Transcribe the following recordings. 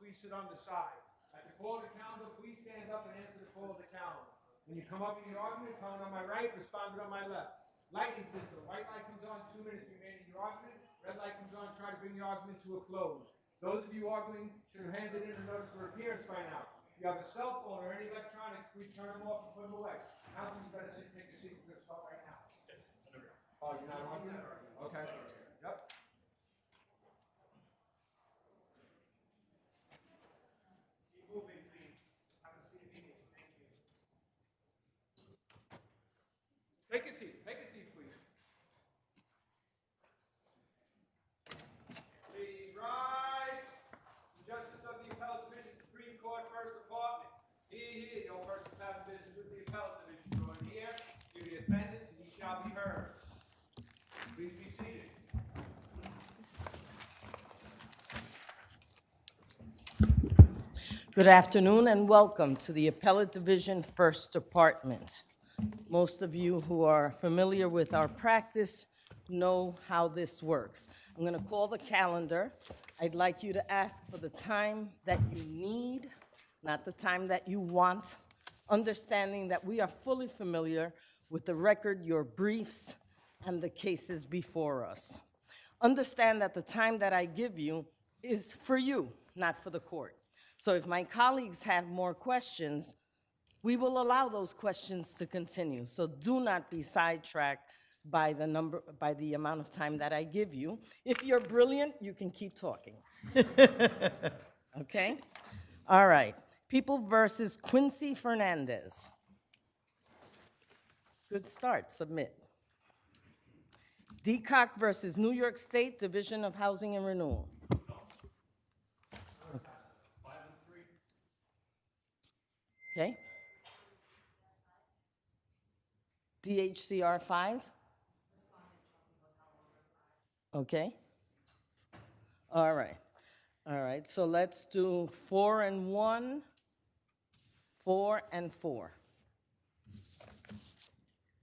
please sit on the side. At the call of the calendar, please stand up and answer the call of the calendar. When you come up in your argument, comment on my right, respond on my left. Lighting system, white light comes on, 2 minutes remaining in your argument. Red light comes on, try to bring the argument to a close. Those of you arguing should have handed in a notice of appearance by now. If you have a cell phone or any electronics, please turn them off and put them away. Now, please better sit and take your seat. We're going to start right now. Oh, you're not arguing? Okay. Yep. Keep moving, please. Have a seat immediately. Thank you. Take a seat. Take a seat, please. Please rise. The Justice of the Appellate Division, Supreme Court, First Department. Here, no persons having business with the Appellate Division. Join here. Give the attendance, and you shall be heard. Please be seated. Good afternoon and welcome to the Appellate Division First Department. Most of you who are familiar with our practice know how this works. I'm going to call the calendar. I'd like you to ask for the time that you need, not the time that you want, understanding that we are fully familiar with the record, your briefs, and the cases before us. Understand that the time that I give you is for you, not for the court. So if my colleagues have more questions, we will allow those questions to continue. So do not be sidetracked by the amount of time that I give you. If you're brilliant, you can keep talking. Okay? All right. People versus Quincy Fernandez. Good start. Submit. Decock versus New York State Division of Housing and Renewal. Okay. DHCR 5? Okay. All right. All right. So let's do 4 and 1, 4 and 4.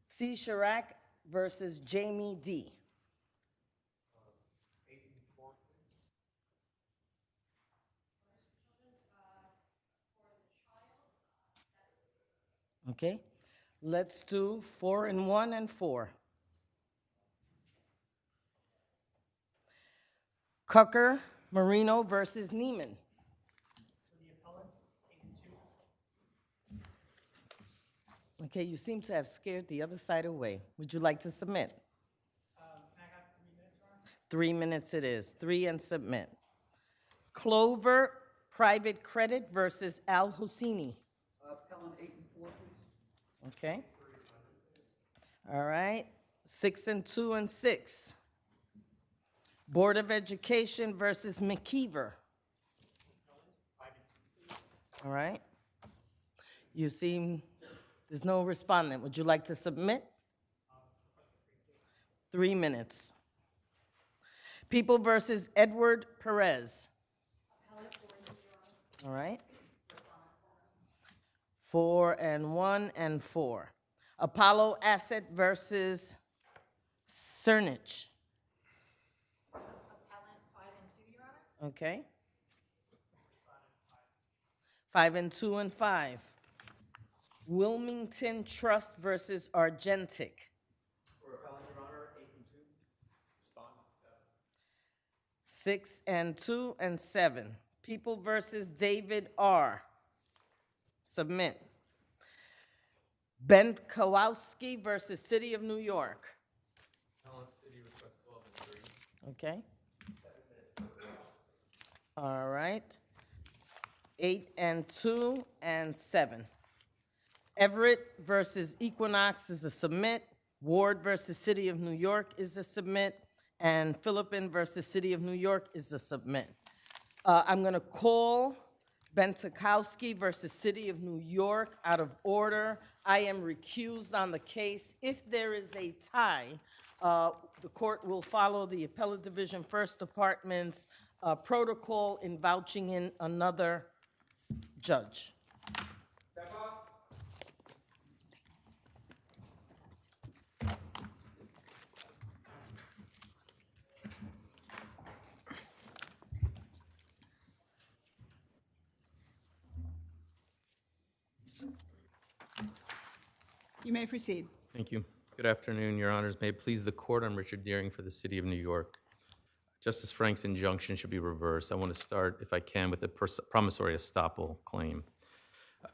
C. Chirac versus Jamie D. 8 and 4. Okay. Let's do 4 and 1 and 4. Cucker, Marino versus Neiman. For the appellant, 8 and 2. Okay, you seem to have scared the other side away. Would you like to submit? Can I have 3 minutes, Your Honor? 3 minutes it is. 3 and submit. Clover, Private Credit versus Al Husseini. Appellant 8 and 4, please. Okay. All right. 6 and 2 and 6. Board of Education versus McKeever. All right. You seem, there's no respondent. Would you like to submit? 3 minutes. People versus Edward Perez. All right. 4 and 1 and 4. Apollo Asset versus Cernich. Appellant 5 and 2, Your Honor. Okay. 5 and 2 and 5. Wilmington Trust versus Argentic. For appellant, Your Honor, 8 and 2. Respondent 7. 6 and 2 and 7. People versus David R. Submit. Bent Kowalski versus City of New York. Appellant City request 12 and 3. Okay. All right. 8 and 2 and 7. Everett versus Equinox is a submit. Ward versus City of New York is a submit. And Philippine versus City of New York is a submit. I'm going to call Bentikowski versus City of New York out of order. I am recused on the case. If there is a tie, the court will follow the Appellate Division First Department's protocol in vouching in another judge. Step up. You may proceed. Thank you. Good afternoon, Your Honors. May it please the Court, I'm Richard Deering for the City of New York. Justice Frank's injunction should be reversed. I want to start, if I can, with the promissory estoppel claim.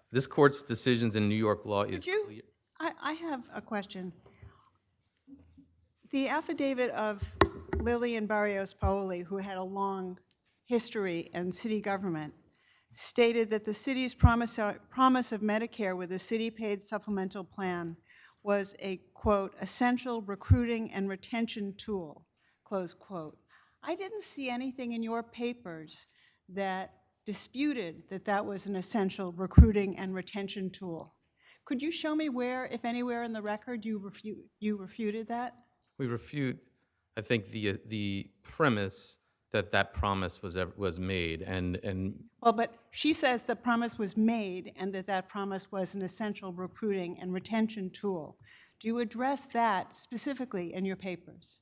This Court's decisions in New York law is Could you, clear. I have a question. The affidavit of Lillian Barrios Paoli, who had a long history in city government, stated that the city's promise of Medicare with a city-paid supplemental plan was a, quote, essential recruiting and retention tool, close quote. I didn't see anything in your papers that disputed that that was an essential recruiting and retention tool. Could you show me where, if anywhere in the record, you refuted that? We refute, I think, the premise that that promise was made, and Well, but she says the promise was made and that that promise was an essential recruiting and retention tool. Do you address that specifically in your papers?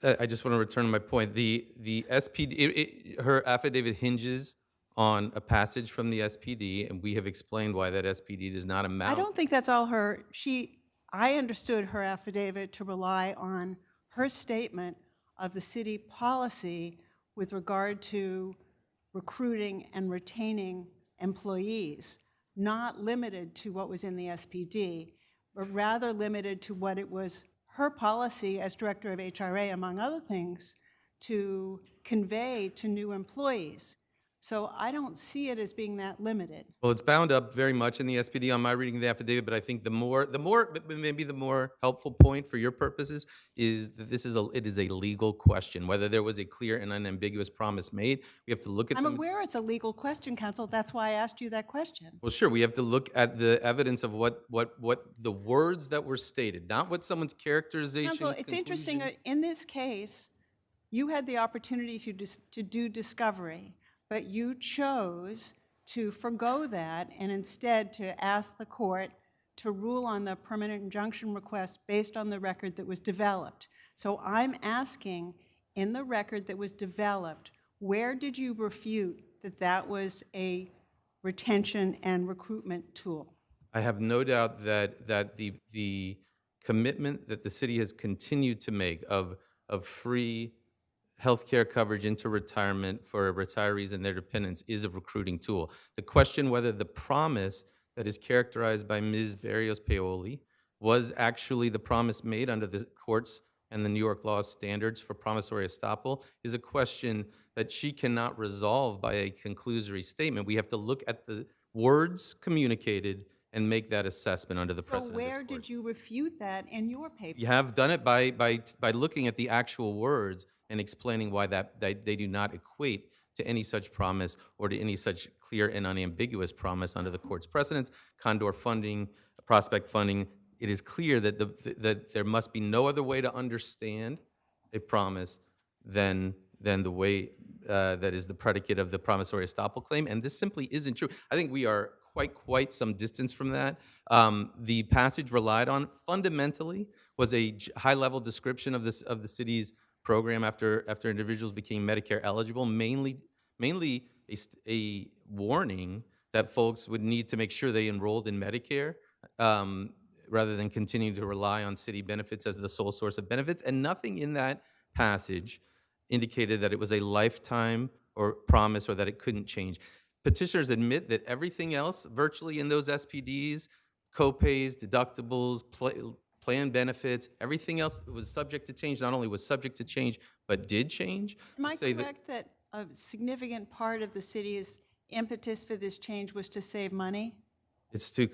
I just want to return to my point. The SPD, her affidavit hinges on a passage from the SPD, and we have explained why that SPD does not amount. I don't think that's all her. I understood her affidavit to rely on her statement of the city policy with regard to recruiting and retaining employees, not limited to what was in the SPD, but rather limited to what it was her policy as director of HRA, among other things, to convey to new employees. So I don't see it as being that limited. Well, it's bound up very much in the SPD on my reading of the affidavit, but I think maybe the more helpful point for your purposes is that it is a legal question. Whether there was a clear and unambiguous promise made, we have to look at I'm aware it's a legal question, counsel. That's why I asked you that question. Well, sure, we have to look at the evidence of what the words that were stated, not what someone's characterization. Counsel, it's interesting, in this case, you had the opportunity to do discovery, but you chose to forgo that and instead to ask the court to rule on the permanent injunction request based on the record that was developed. So I'm asking, in the record that was developed, where did you refute that that was a retention and recruitment tool? I have no doubt that the commitment that the city has continued to make of free healthcare coverage into retirement for retirees and their dependents is a recruiting tool. The question whether the promise that is characterized by Ms. Barrios Paoli was actually the promise made under the courts and the New York law standards for promissory estoppel is a question that she cannot resolve by a conclusory statement. We have to look at the words communicated and make that assessment under the precedent So of this where court. did you refute that in your paper? You have done it by looking at the actual words and explaining why they do not equate to any such promise or to any such clear and unambiguous promise under the court's precedents, condor funding, prospect funding. It is clear that that there must be no other way to understand a promise than the way that is the predicate of the promissory estoppel claim, and this simply isn't true. I think we are quite some distance from that. The passage relied on fundamentally was a high-level description of the city's program after individuals became Medicare eligible, mainly a warning that folks would need to make sure they enrolled in Medicare rather than continuing to rely on city benefits as the sole source of benefits. And nothing in that passage indicated that it was a lifetime or promise or that it couldn't change. Petitioners admit that everything else virtually in those SPDs, co-pays, deductibles, plan benefits, everything else was subject to change. Not only was subject to change, but did change. Am I correct that a significant part of the city's impetus for this change was to save money? It's to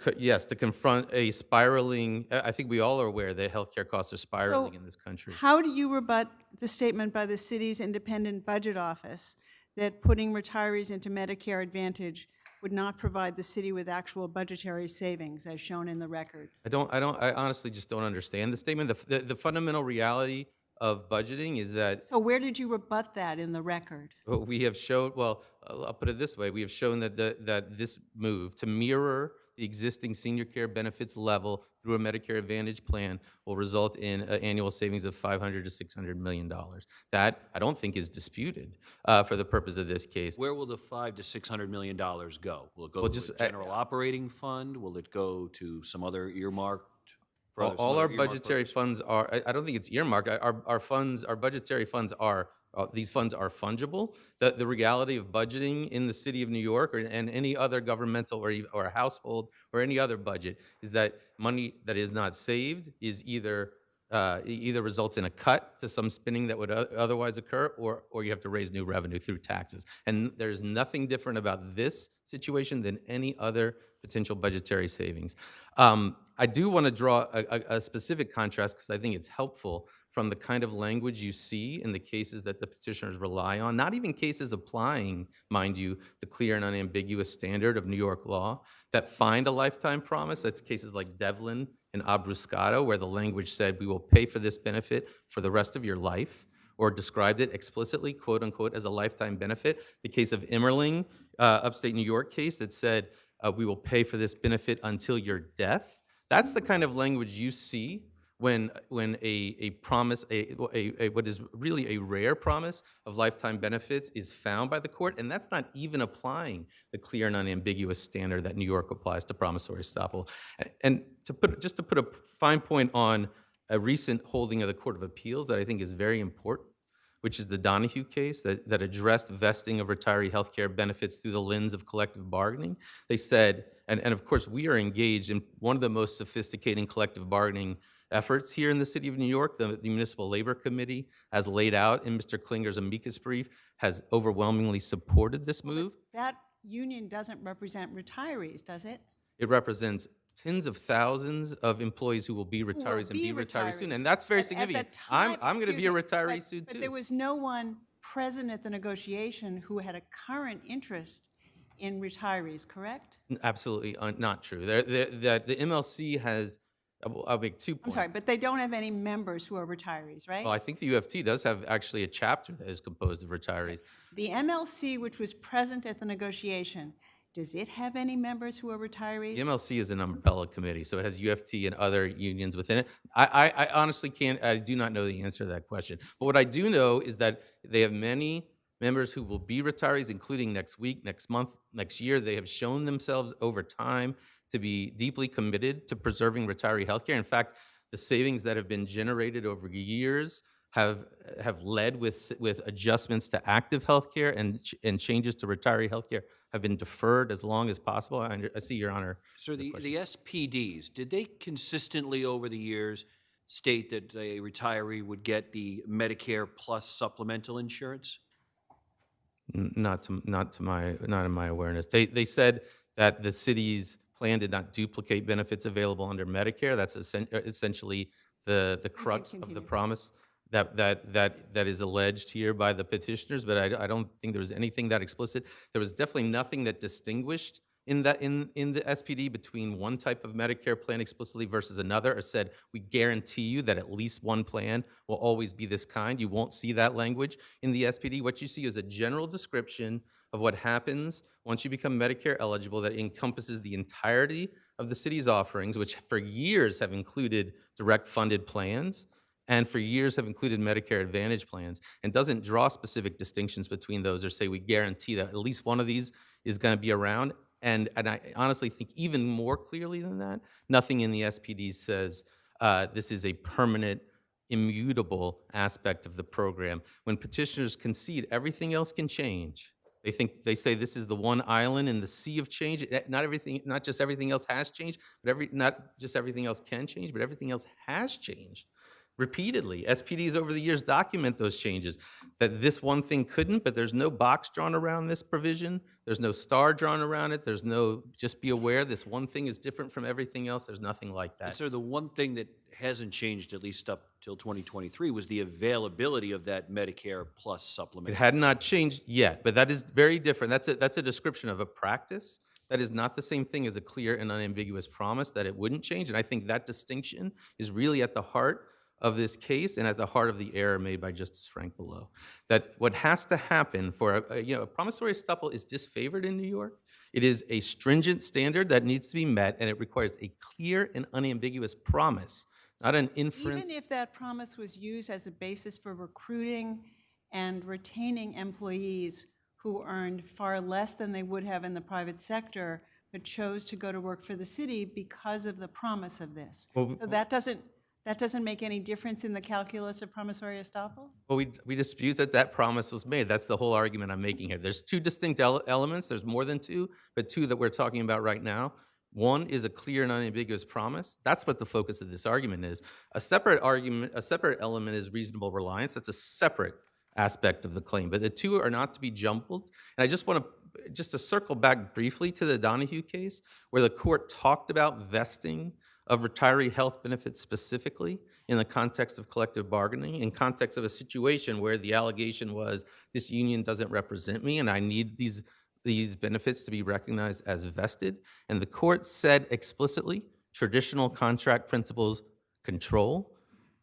confront a spiraling. I think we all are aware that healthcare costs are spiraling in this country. How do you rebut the statement by the city's independent budget office that putting retirees into Medicare Advantage would not provide the city with actual budgetary savings, as shown in the record? I honestly just don't understand the statement. The fundamental reality of budgeting is that So where did you rebut that in the record? we have shown. Well, I'll put it this way: we have shown that that this move to mirror the existing senior care benefits level through a Medicare Advantage plan will result in annual savings of $500 to $600 million. That, I don't think, is disputed for the purpose of this case. Where will the $500 to $600 million go? Will it go Well, to just, a general operating fund? Will it go to some other earmarked? for some All other our earmarked budgetary purpose? funds are, I don't think it's earmarked. Our funds, our budgetary funds are, these funds are fungible. The reality of budgeting in the city of New York and any other governmental or household or any other budget is that money that is not saved is either results in a cut to some spending that would otherwise occur, or you have to raise new revenue through taxes. And there's nothing different about this situation than any other potential budgetary savings. I do want to draw a specific contrast because I think it's helpful from the kind of language you see in the cases that the petitioners rely on, not even cases applying, mind you, the clear and unambiguous standard of New York law that find a lifetime promise. That's cases like Devlin and Abruscato, where the language said, we will pay for this benefit for the rest of your life, or described it explicitly, quote unquote, as a lifetime benefit. The case of Immerling, upstate New York case that said, we will pay for this benefit until your death. That's the kind of language you see when a promise, what is really a rare promise of lifetime benefits is found by the court, and that's not even applying the clear and unambiguous standard that New York applies to promissory estoppel. And to put a fine point on a recent holding of the Court of Appeals that I think is very important, which is the Donahue case that addressed vesting of retiree health care benefits through the lens of collective bargaining. They said, and of course we are engaged in one of the most sophisticated collective bargaining efforts here in the city of New York. The Municipal Labor Committee, as laid out in Mr. Klinger's amicus brief, has overwhelmingly supported this move. That union doesn't represent retirees, does it? It represents tens of thousands of employees who will be retirees and be retirees soon, and that's very significant. I'm going to be a retiree soon too. But there was no one present at the negotiation who had a current interest in retirees, correct? Absolutely not true. The MLC has, I'll make 2 I'm points. sorry, but they don't have any members who are retirees, right? Well, I think the UFT does have actually a chapter that is composed of retirees. The MLC, which was present at the negotiation, does it have any members who are retirees? The MLC is an umbrella committee, so it has UFT and other unions within it. I honestly I do not know the answer to that question. But what I do know is that they have many members who will be retirees, including next week, next month, next year. They have shown themselves over time to be deeply committed to preserving retiree health care. In fact, the savings that have been generated over years have led with adjustments to active health care and changes to retiree health care have been deferred as long as possible. I see, Your Honor. Sir, the SPDs, did they consistently over the years state that a retiree would get the Medicare plus supplemental insurance? Not in my awareness. They said that the city's plan did not duplicate benefits available under Medicare. That's essentially the crux of the promise that is alleged here by the petitioners. But I don't think there was anything that explicit. There was definitely nothing that distinguished in the SPD between one type of Medicare plan explicitly versus another, or said, we guarantee you that at least one plan will always be this kind. You won't see that language in the SPD. What you see is a general description of what happens once you become Medicare eligible that encompasses the entirety of the city's offerings, which for years have included direct funded plans and for years have included Medicare Advantage plans, and doesn't draw specific distinctions between those or say we guarantee that at least one of these is going to be around. And I honestly think even more clearly than that, nothing in the SPD says this is a permanent, immutable aspect of the program. When petitioners concede everything else can change, they say this is the one island in the sea of change. Not just everything else has changed, but not just everything else can change, but everything else has changed. Repeatedly, SPDs over the years document those changes, that this one thing couldn't, but there's no box drawn around this provision. There's no star drawn around it. There's no, just be aware this one thing is different from everything else. There's nothing like that. And so the one thing that hasn't changed, at least up till 2023, was the availability of that Medicare plus supplement. It had not changed yet, but that is very different. That's a description of a practice. That is not the same thing as a clear and unambiguous promise that it wouldn't change. And I think that distinction is really at the heart of this case and at the heart of the error made by Justice Frank below. That what has to happen for a promissory estoppel is disfavored in New York, It is a stringent standard that needs to be met, and it requires a clear and unambiguous promise, not an inference. Even if that promise was used as a basis for recruiting and retaining employees who earned far less than they would have in the private sector, but chose to go to work for the city because of the promise of this. So that doesn't make any difference in the calculus of promissory estoppel? Well, we dispute that promise was made. That's the whole argument I'm making here. There's two distinct elements. There's more than two, but two that we're talking about right now. One is a clear and unambiguous promise. That's what the focus of this argument is. A separate element is reasonable reliance. That's a separate aspect of the claim, but the two are not to be jumbled. And I just want to circle back briefly to the Donahue case, where the court talked about vesting of retiree health benefits specifically in the context of collective bargaining, in context of a situation where the allegation was, this union doesn't represent me and I need these benefits to be recognized as vested. And the court said explicitly, traditional contract principles control.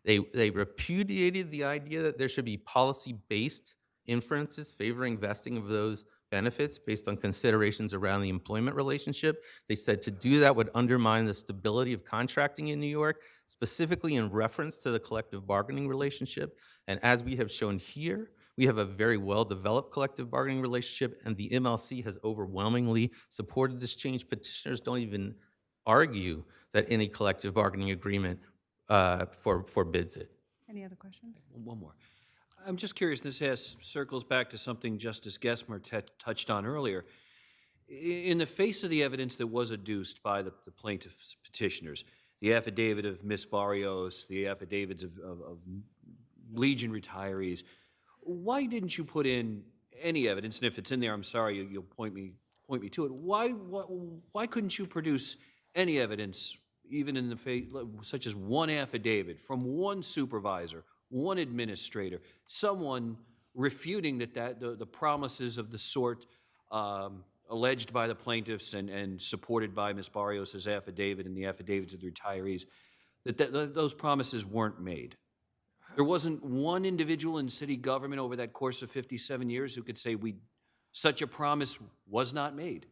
They repudiated the idea that there should be policy-based inferences favoring vesting of those benefits based on considerations around the employment relationship. They said to do that would undermine the stability of contracting in New York, specifically in reference to the collective bargaining relationship. And as we have shown here, we have a very well-developed collective bargaining relationship, and the MLC has overwhelmingly supported this change. Petitioners don't even argue that any collective bargaining agreement forbids it. Any other questions? One more. I'm just curious, this circles back to something Justice Gessmer touched on earlier. In the face of the evidence that was adduced by the plaintiff's petitioners, the affidavit of Ms. Barrios, the affidavits of Legion retirees, why didn't you put in any evidence? And if it's in there, I'm sorry, you'll point me to it. Why couldn't you produce any evidence, even in the face, such as one affidavit from one supervisor, one administrator, someone refuting that the promises of the sort alleged by the plaintiffs and supported by Ms. Barrios' affidavit and the affidavits of the retirees, that those promises weren't made? There wasn't one individual in city government over that course of 57 years who could say such a promise was not made.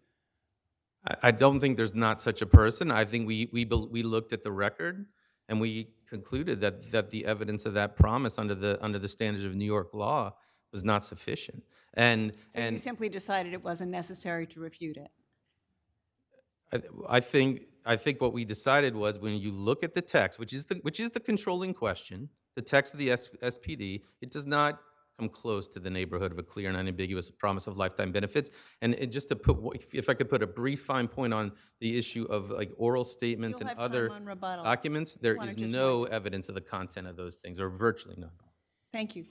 I don't think there's not such a person. I think we looked at the record and we concluded that the evidence of that promise under the standards of New York law was not sufficient. And You simply decided it wasn't necessary to refute it? I think what we decided was, when you look at the text, which is the controlling question, the text of the SPD, it does not come close to the neighborhood of a clear and unambiguous promise of lifetime benefits. And just to put, if I could put a brief fine point on the issue of like oral statements You'll and have other time on rebuttal. documents, there Wanna is just no evidence of the content of those things, or virtually none. Thank you.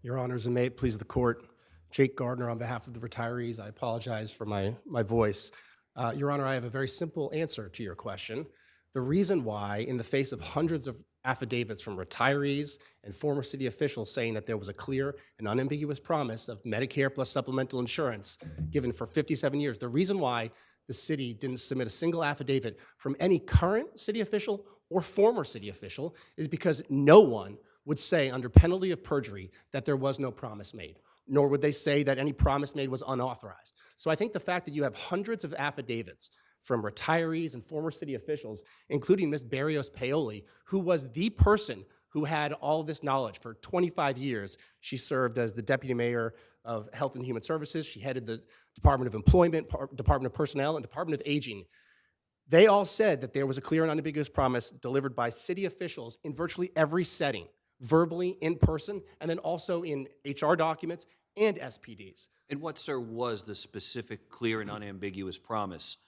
Your Honors, and may it please the court, Jake Gardner on behalf of the retirees. I apologize for my voice. Your Honor, I have a very simple answer to your question. The reason why, in the face of hundreds of affidavits from retirees and former city officials saying that there was a clear and unambiguous promise of Medicare plus supplemental insurance given for 57 years, the reason why the city didn't submit a single affidavit from any current city official or former city official is because no one would say under penalty of perjury that there was no promise made, nor would they say that any promise made was unauthorized. So I think the fact that you have hundreds of affidavits from retirees and former city officials, including Ms. Barrios Paoli, who was the person who had all this knowledge for 25 years. She served as the deputy mayor of Health and Human Services. She headed the Department of Employment, Department of Personnel, and Department of Aging. They all said that there was a clear and unambiguous promise delivered by city officials in virtually every setting, verbally, in person, and then also in HR documents and SPDs. And what, sir, was the specific, clear, and unambiguous promise?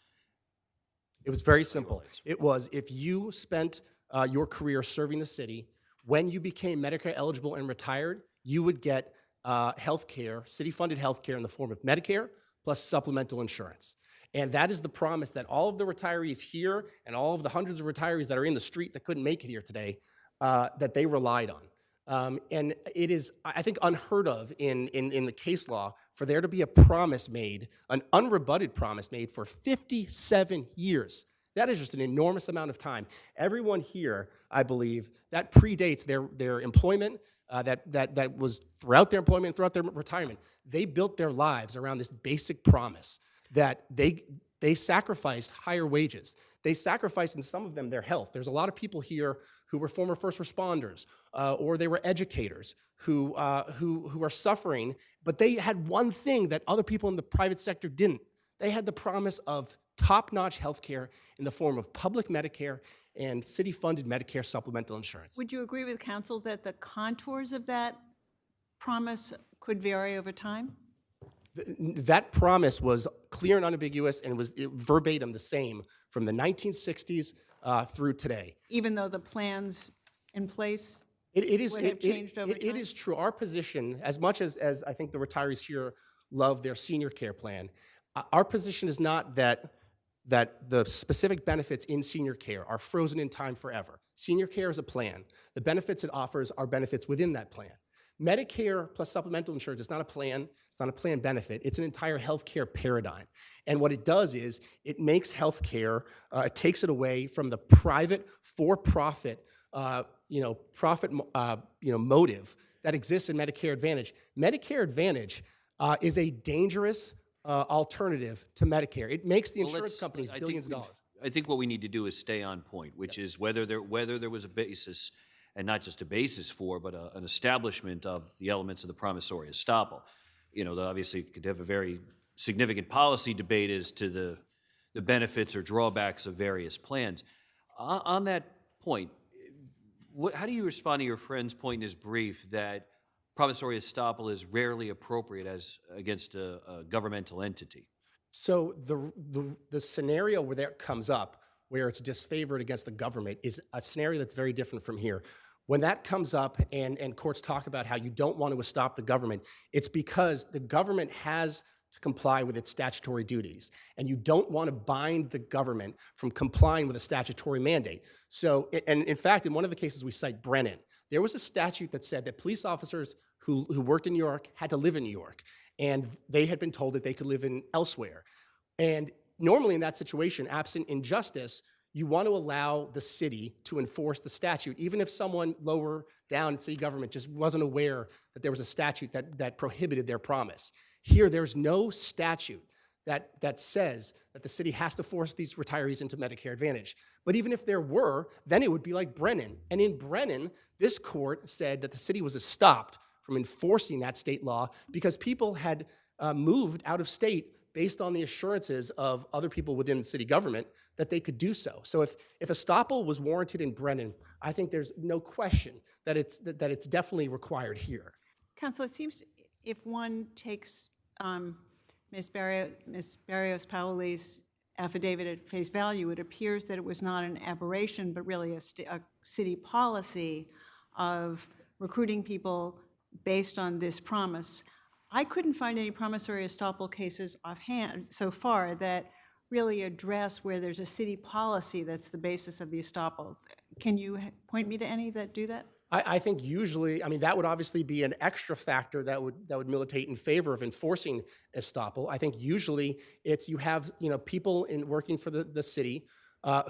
It was very simple. It was, if you spent your career serving the city, when you became Medicare eligible and retired, you would get health care, city-funded health care in the form of Medicare plus supplemental insurance. And that is the promise that all of the retirees here and all of the hundreds of retirees that are in the street that couldn't make it here today, that they relied on. And it is, I think, unheard of in the case law for there to be a promise made, an unrebutted promise made for 57 years That is just an enormous amount of time. Everyone here, I believe, that predates their employment, that was throughout their employment, throughout their retirement. They built their lives around this basic promise that they sacrificed higher wages. They sacrificed, in some of them, their health. There's a lot of people here who were former first responders, or they were educators who are suffering, but they had one thing that other people in the private sector didn't. They had the promise of top-notch health care in the form of public Medicare and city-funded Medicare supplemental insurance. Would you agree with counsel that the contours of that promise could vary over time? That promise was clear and unambiguous, and was verbatim the same from the 1960s through today. Even though the plans in place It is would have changed over it time? is true. Our position, as much as I think the retirees here love their senior care plan, our position is not that the specific benefits in senior care are frozen in time forever. Senior care is a plan. The benefits it offers are benefits within that plan. Medicare plus supplemental insurance is not a plan. It's not a plan benefit. It's an entire healthcare paradigm. And what it does is it makes healthcare, it takes it away from the private, for-profit, motive that exists in Medicare Advantage. Medicare Advantage is a dangerous alternative to Medicare. It makes the insurance companies billions of dollars. I think what we need to do is stay on point, which is whether there was a basis, and not just a basis for, but an establishment of the elements of the promissory estoppel. Obviously, you could have a very significant policy debate as to the benefits or drawbacks of various plans. On that point, how do you respond to your friend's point in his brief that promissory estoppel is rarely appropriate against a governmental entity? So the scenario where that comes up, where it's disfavored against the government, is a scenario that's very different from here. When that comes up and courts talk about how you don't want to stop the government, it's because the government has to comply with its statutory duties, and you don't want to bind the government from complying with a statutory mandate. So, and in fact, in one of the cases we cite, Brennan, there was a statute that said that police officers who worked in New York had to live in New York, and they had been told that they could live in elsewhere. And normally in that situation, absent injustice, you want to allow the city to enforce the statute, even if someone lower down in city government just wasn't aware that there was a statute that prohibited their promise. Here, there's no statute that says that the city has to force these retirees into Medicare Advantage. But even if there were, then it would be like Brennan. And in Brennan, this court said that the city was stopped from enforcing that state law because people had moved out of state based on the assurances of other people within the city government that they could do so. So if estoppel was warranted in Brennan, I think there's no question that it's definitely required here. Counsel, it seems if one takes Ms. Barrios-Paoli's affidavit at face value, it appears that it was not an aberration, but really a city policy of recruiting people based on this promise. I couldn't find any promissory estoppel cases offhand so far that really address where there's a city policy that's the basis of the estoppel. Can you point me to any that do that? I think usually, that would obviously be an extra factor that would militate in favor of enforcing estoppel. I think usually it's you have people working for the city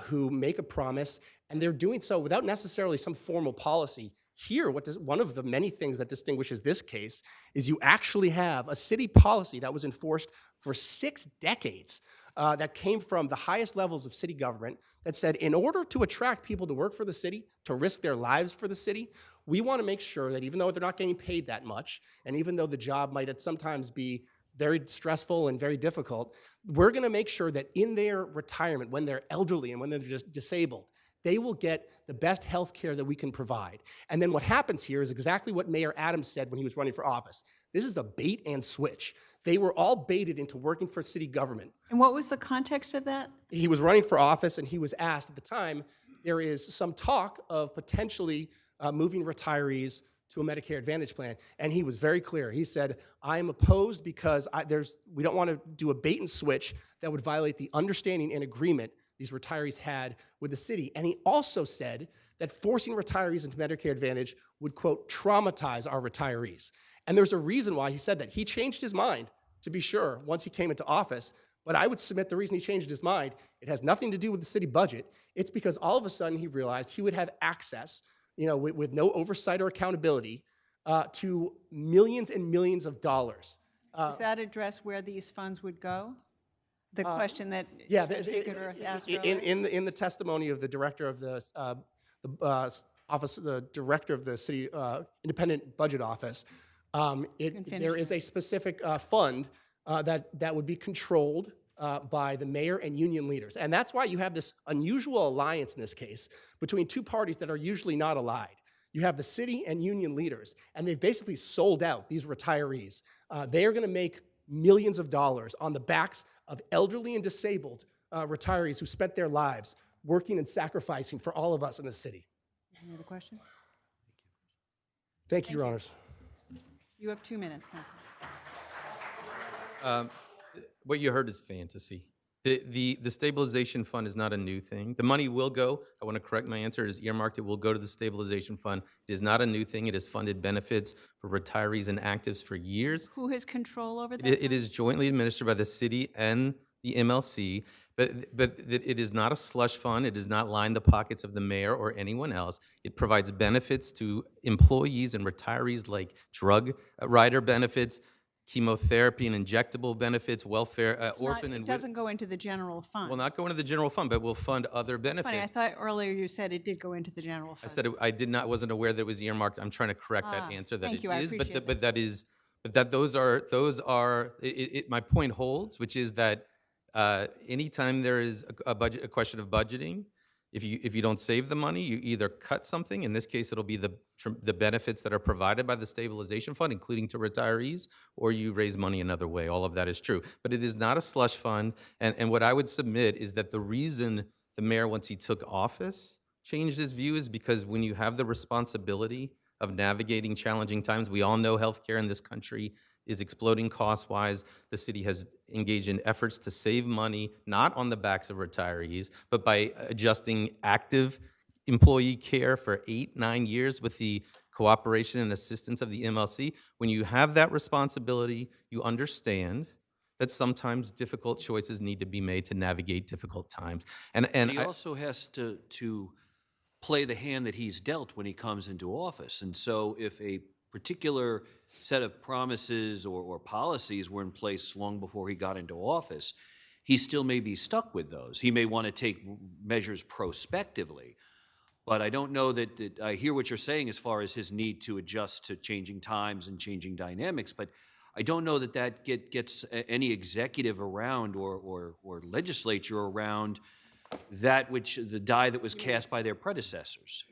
who make a promise, and they're doing so without necessarily some formal policy. Here, one of the many things that distinguishes this case is you actually have a city policy that was enforced for 6 decades that came from the highest levels of city government that said, in order to attract people to work for the city, to risk their lives for the city, we want to make sure that even though they're not getting paid that much, and even though the job might at sometimes be very stressful and very difficult, we're going to make sure that in their retirement, when they're elderly and when they're just disabled, they will get the best health care that we can provide. And then what happens here is exactly what Mayor Adams said when he was running for office. This is a bait and switch. They were all baited into working for city government. And what was the context of that? He was running for office, and he was asked at the time, there is some talk of potentially moving retirees to a Medicare Advantage plan. And he was very clear. He said, I am opposed because we don't want to do a bait and switch that would violate the understanding and agreement these retirees had with the city. And he also said that forcing retirees into Medicare Advantage would, quote, traumatize our retirees. And there's a reason why he said that. He changed his mind, to be sure, once he came into office, But I would submit the reason he changed his mind, it has nothing to do with the city budget. It's because all of a sudden he realized he would have access, with no oversight or accountability, to millions and millions of dollars. Does that address where these funds would go? The question that Yeah, Judge asked earlier? in the testimony of the director of the director of the city independent budget office, there is a specific fund that would be controlled by the mayor and union leaders, and that's why you have this unusual alliance in this case between two parties that are usually not allied. You have the city and union leaders, and they've basically sold out these retirees. They are going to make millions of dollars on the backs of elderly and disabled retirees who spent their lives working and sacrificing for all of us in the city. Any other question? Thank you, Your Honors. You have 2 minutes, Counsel. What you heard is fantasy. The stabilization fund is not a new thing. The money will go. I want to correct my answer. It is earmarked. It will go to the stabilization fund. It is not a new thing. It has funded benefits for retirees and actives for years. Who has control over that? It is jointly administered by the city and the MLC, but it is not a slush fund. It does not line the pockets of the mayor or anyone else. It provides benefits to employees and retirees like drug rider benefits, chemotherapy and injectable benefits, welfare, orphan and It doesn't go into the general fund. will not go into the general fund, but will fund other It's benefits. funny, I thought earlier you said it did go into the general I fund. said wasn't aware that it was earmarked. I'm trying to correct that answer. That thank it you, I is, appreciate but that is, but that those are. My point holds, which is that anytime there is a question of budgeting, if you don't save the money, you either cut something. In this case, it'll be the benefits that are provided by the stabilization fund, including to retirees, or you raise money another way. All of that is true, but it is not a slush fund. And what I would submit is that the reason the mayor, once he took office, changed his view is because when you have the responsibility of navigating challenging times, we all know healthcare in this country is exploding cost-wise. The city has engaged in efforts to save money, not on the backs of retirees, but by adjusting active employee care for 8-9 years with the cooperation and assistance of the MLC. When you have that responsibility, you understand that sometimes difficult choices need to be made to navigate difficult times. And He also has to play the hand that he's dealt when he comes into office. And so if a particular set of promises or policies were in place long before he got into office, he still may be stuck with those. He may want to take measures prospectively. But I don't know that I hear what you're saying as far as his need to adjust to changing times and changing dynamics, but I don't know that gets any executive around or legislature around that the die that was cast by their predecessors.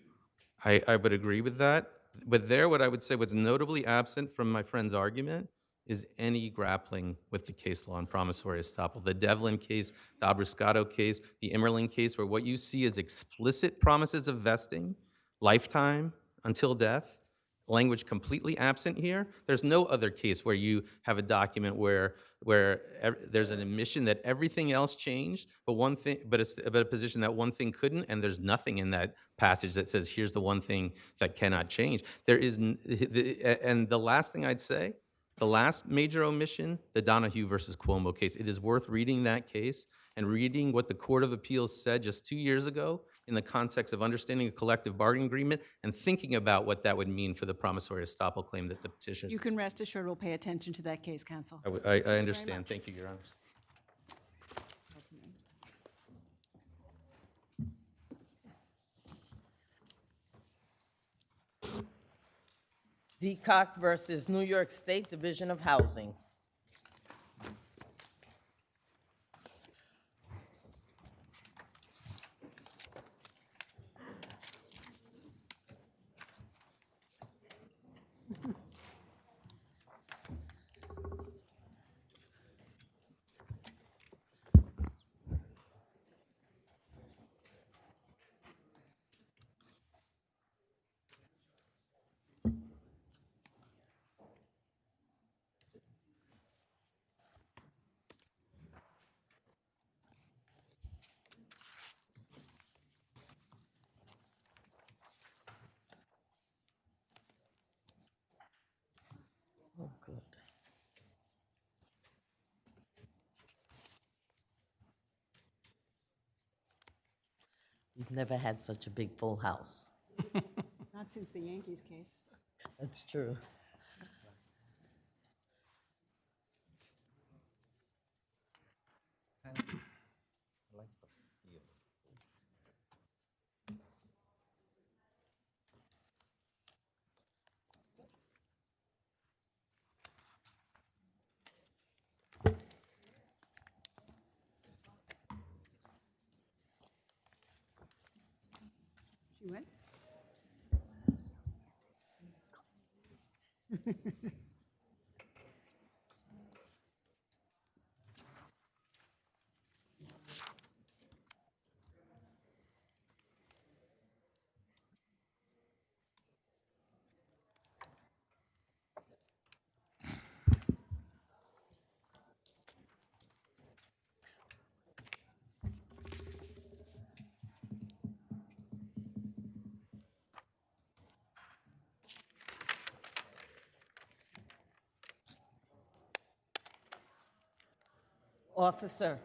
I would agree with that. But what I would say what's notably absent from my friend's argument is any grappling with the case law and promissory estoppel. The Devlin case, the Abruscato case, the Immerlin case, where what you see is explicit promises of vesting, lifetime until death, language completely absent here. There's no other case where you have a document where there's an admission that everything else changed, but it's a position that one thing couldn't, and there's nothing in that passage that says here's the one thing that cannot change. And the last thing I'd say, the last major omission, the Donahue versus Cuomo case. It is worth reading that case and reading what the Court of Appeals said just 2 years ago in the context of understanding a collective bargaining agreement and thinking about what that would mean for the promissory estoppel claim that the petitioner. You can rest assured we'll pay attention to that case, Counsel. I understand. Thank you, Your Honors. Decock versus New York State Division of Housing. Oh, good. We've never had such a big full house. Not since the Yankees case. That's true. She went? Officer,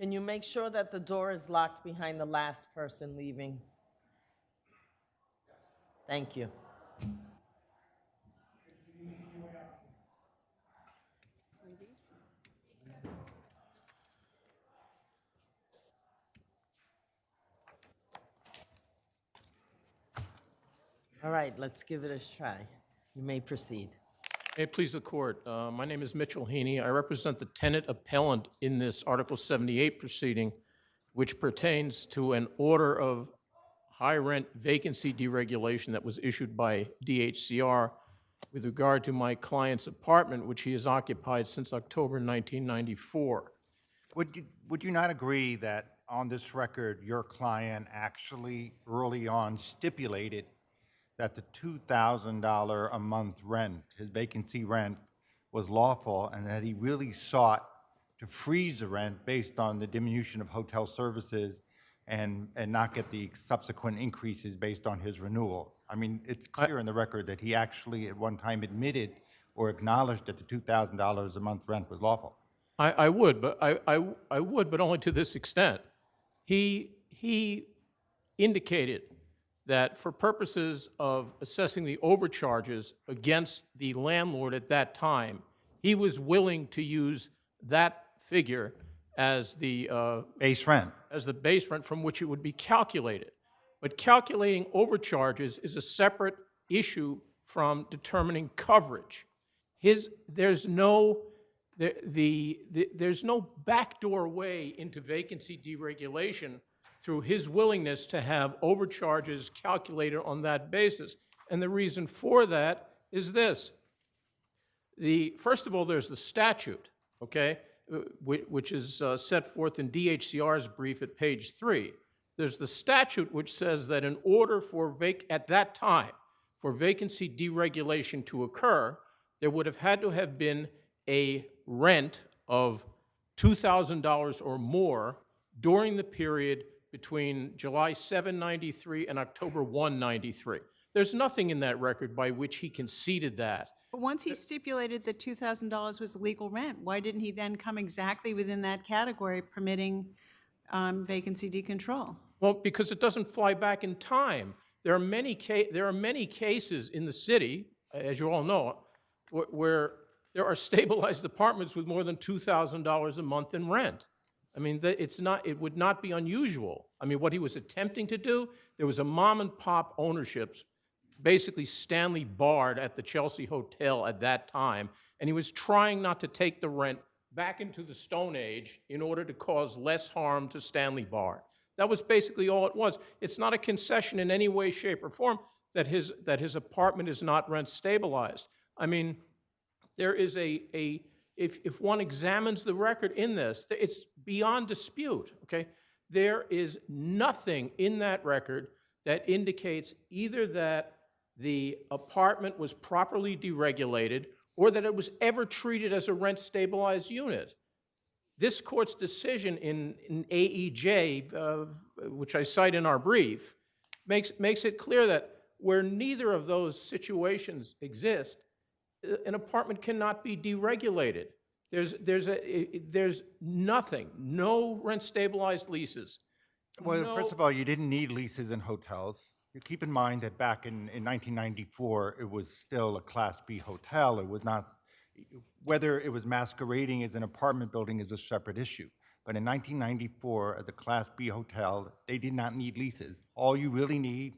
can you make sure that the door is locked behind the last person leaving? Thank you. All right, let's give it a try. You may proceed. May it please the court. My name is Mitchell Heaney. I represent the tenant appellant in this Article 78 proceeding, which pertains to an order of high rent vacancy deregulation that was issued by DHCR with regard to my client's apartment, which he has occupied since October 1994. Would you not agree that on this record, your client actually early on stipulated that the $2,000 a month rent, his vacancy rent, was lawful, and that he really sought to freeze the rent based on the diminution of hotel services and not get the subsequent increases based on his renewal? I mean, it's clear in the record that he actually at one time admitted or acknowledged that the $2,000 a month rent was lawful. I would, but I would, but only to this extent. He indicated that for purposes of assessing the overcharges against the landlord at that time, he was willing to use that figure as the Base rent. as the base rent from which it would be calculated. But calculating overcharges is a separate issue from determining coverage. There's no backdoor way into vacancy deregulation through his willingness to have overcharges calculated on that basis. And the reason for that is this. First of all, there's the statute, okay, which is set forth in DHCR's brief at page 3. There's the statute which says that in order for at that time for vacancy deregulation to occur, there would have had to have been a rent of $2,000 or more during the period between July 7, 93 and October 1, 93. There's nothing in that record by which he conceded that. But once he stipulated that $2,000 was legal rent, why didn't he then come exactly within that category permitting vacancy decontrol? Well, because it doesn't fly back in time. There are many cases in the city, as you all know, where there are stabilized apartments with more than $2,000 a month in rent. I mean, it would not be unusual. I mean, what he was attempting to do, there was a mom and pop ownership, basically Stanley Bard at the Chelsea Hotel at that time, and he was trying not to take the rent back into the Stone Age in order to cause less harm to Stanley Bard. That was basically all it was. It's not a concession in any way, shape, or form that his apartment is not rent stabilized. I mean, there is if one examines the record in this, it's beyond dispute, okay? There is nothing in that record that indicates either that the apartment was properly deregulated or that it was ever treated as a rent-stabilized unit. This court's decision in AEJ, which I cite in our brief, makes it clear that where neither of those situations exist, an apartment cannot be deregulated. There's nothing, no rent-stabilized leases Well, first of all, you didn't need leases in hotels. You keep in mind that back in 1994, it was still a Class B hotel. It was not, whether it was masquerading as an apartment building is a separate issue. But in 1994, as a Class B hotel, they did not need leases. All you really need,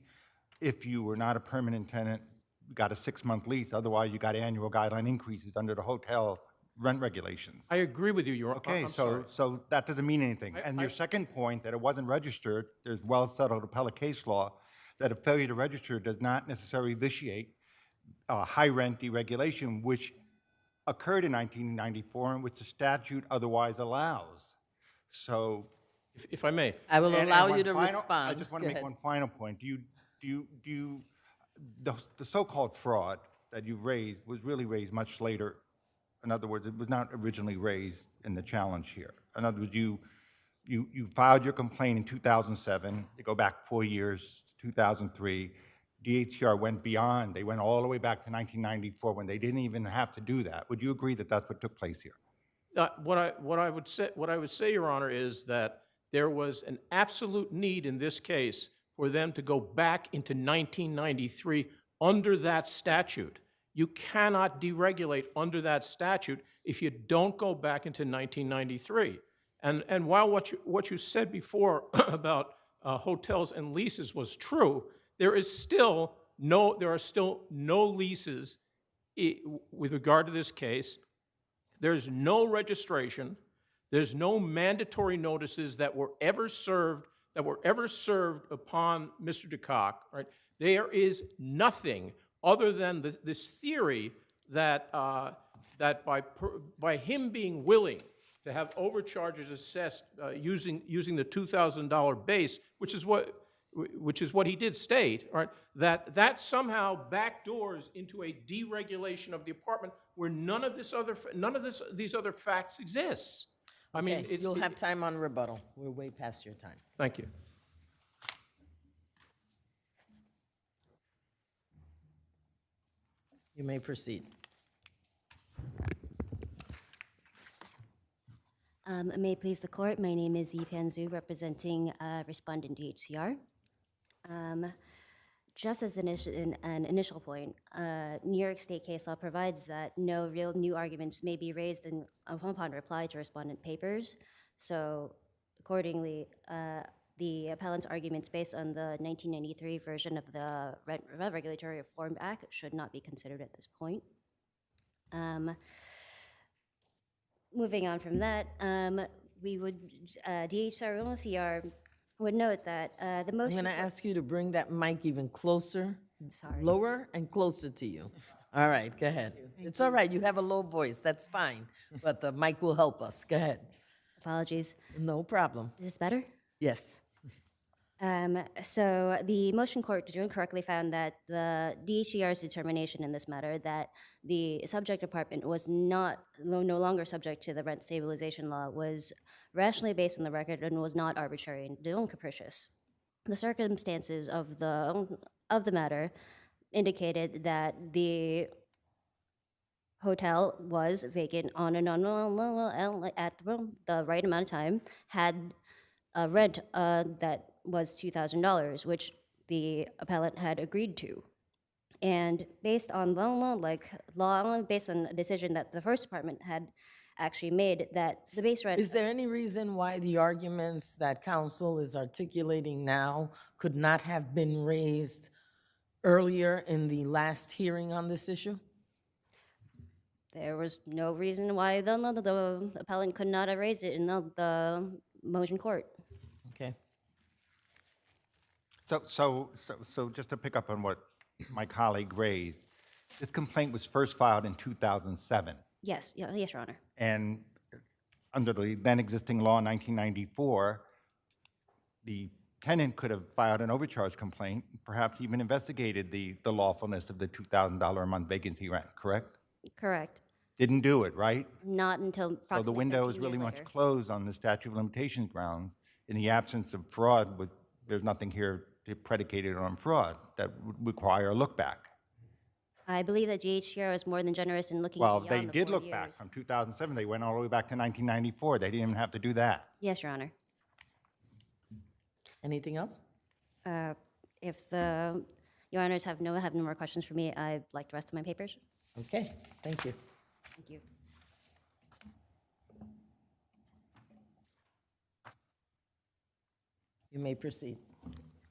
if you were not a permanent tenant, you got a 6-month lease. Otherwise, you got annual guideline increases under the hotel rent regulations. I agree with you, Your Honor. Okay, I'm sorry. so that doesn't mean anything. And your second point, that it wasn't registered, there's well-settled appellate case law that a failure to register does not necessarily vitiate high rent deregulation, which occurred in 1994 and which the statute otherwise allows. So. If I may. I will and allow one you to final- respond. I just want Go to make ahead. one final point. The so-called fraud that you've raised was really raised much later. In other words, it was not originally raised in the challenge here. In other words, you filed your complaint in 2007. They go back 4 years, 2003. DHCR went beyond. They went all the way back to 1994 when they didn't even have to do that. Would you agree that that's what took place here? What I would say, Your Honor, is that there was an absolute need in this case for them to go back into 1993 under that statute. You cannot deregulate under that statute if you don't go back into 1993. And while what you said before about hotels and leases was true, there are still no leases with regard to this case. There's no registration. There's no mandatory notices that were ever served upon Mr. DeCock. Right? There is nothing other than this theory that that by him being willing to have overcharges assessed using the $2,000 base, which is what he did state, right? That somehow backdoors into a deregulation of the apartment where none of these other facts exists. I mean, Okay, you'll have time on rebuttal. We're way past your time. Thank you. You may proceed. May it please the court, my name is Yipan Zhu, representing respondent DHCR. Just as an initial point, New York State case law provides that no real new arguments may be raised upon reply to respondent papers. So accordingly, the appellant's arguments based on the 1993 version of the Rent Regulatory Reform Act should not be considered at this point. Moving on from that, we would, DHCR OCR would note that the I'm motion. going to ask you to bring that mic even closer, Sorry. lower and closer to you. All right, go ahead. It's all right, you have a low voice, that's fine, but the mic will help us. Go ahead. Apologies. No problem. Is this better? Yes. So the motion court correctly found that the DHCR's determination in this matter that the subject apartment was no longer subject to the rent stabilization law was rationally based on the record and was not arbitrary and capricious. The circumstances of the matter indicated that the hotel was vacant on and on at the right amount of time, had a rent that was $2,000, which the appellant had agreed to. And based on based on a decision that the first department had actually made, that the base rent. Is there any reason why the arguments that counsel is articulating now could not have been raised earlier in the last hearing on this issue? There was no reason why the appellant could not have raised it in the motion court. Okay. So just to pick up on what my colleague raised, this complaint was first filed in 2007. Yes, yes, Your Honor. And under the then existing law in 1994, the tenant could have filed an overcharge complaint, perhaps even investigated the lawfulness of the $2,000 a month vacancy rent, correct? Correct. Didn't do it, right? Not until approximately So the window 13 is really years much later. closed on the statute of limitations grounds. In the absence of fraud, there's nothing here predicated on fraud that would require a look back. I believe that GHCR was more than generous in looking Well, beyond they the did 4 look years. back from 2007. They went all the way back to 1994. They didn't even have to do that. Yes, Your Honor. Anything else? If Your Honors have no more questions for me, I'd like the rest of my papers. Okay, thank you. Thank you. You may proceed.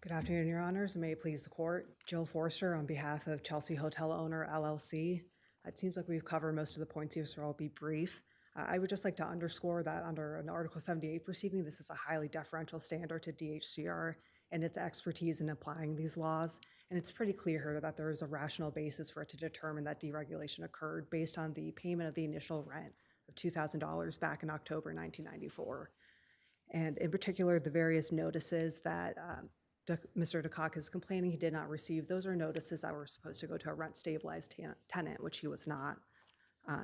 Good afternoon, Your Honors, and may it please the Court. Jill Forster on behalf of Chelsea Hotel Owner LLC. It seems like we've covered most of the points here, so I'll be brief. I would just like to underscore that under an Article 78 proceeding, this is a highly deferential standard to DHCR and its expertise in applying these laws. And it's pretty clear here that there is a rational basis for it to determine that deregulation occurred based on the payment of the initial rent of $2,000 back in October 1994. And in particular, the various notices that Mr. DeCock is complaining he did not receive, those are notices that were supposed to go to a rent-stabilized tenant, which he was not.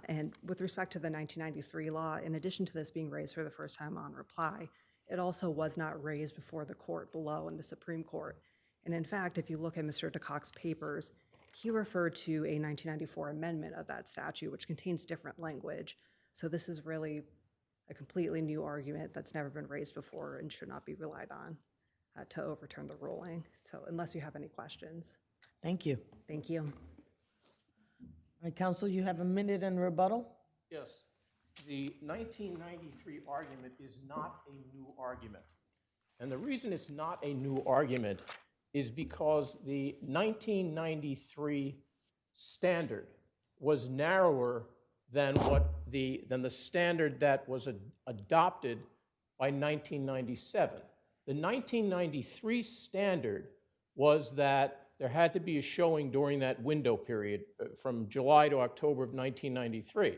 And with respect to the 1993 law, in addition to this being raised for the first time on reply, it also was not raised before the court below in the Supreme Court. And in fact, if you look at Mr. DeCock's papers, he referred to a 1994 amendment of that statute, which contains different language. So this is really a completely new argument that's never been raised before and should not be relied on to overturn the ruling. So unless you have any questions. Thank you. Thank you. All right, counsel, you have a minute in rebuttal. Yes. The 1993 argument is not a new argument. And the reason it's not a new argument is because the 1993 standard was narrower than the standard that was adopted by 1997. The 1993 standard was that there had to be a showing during that window period from July to October of 1993.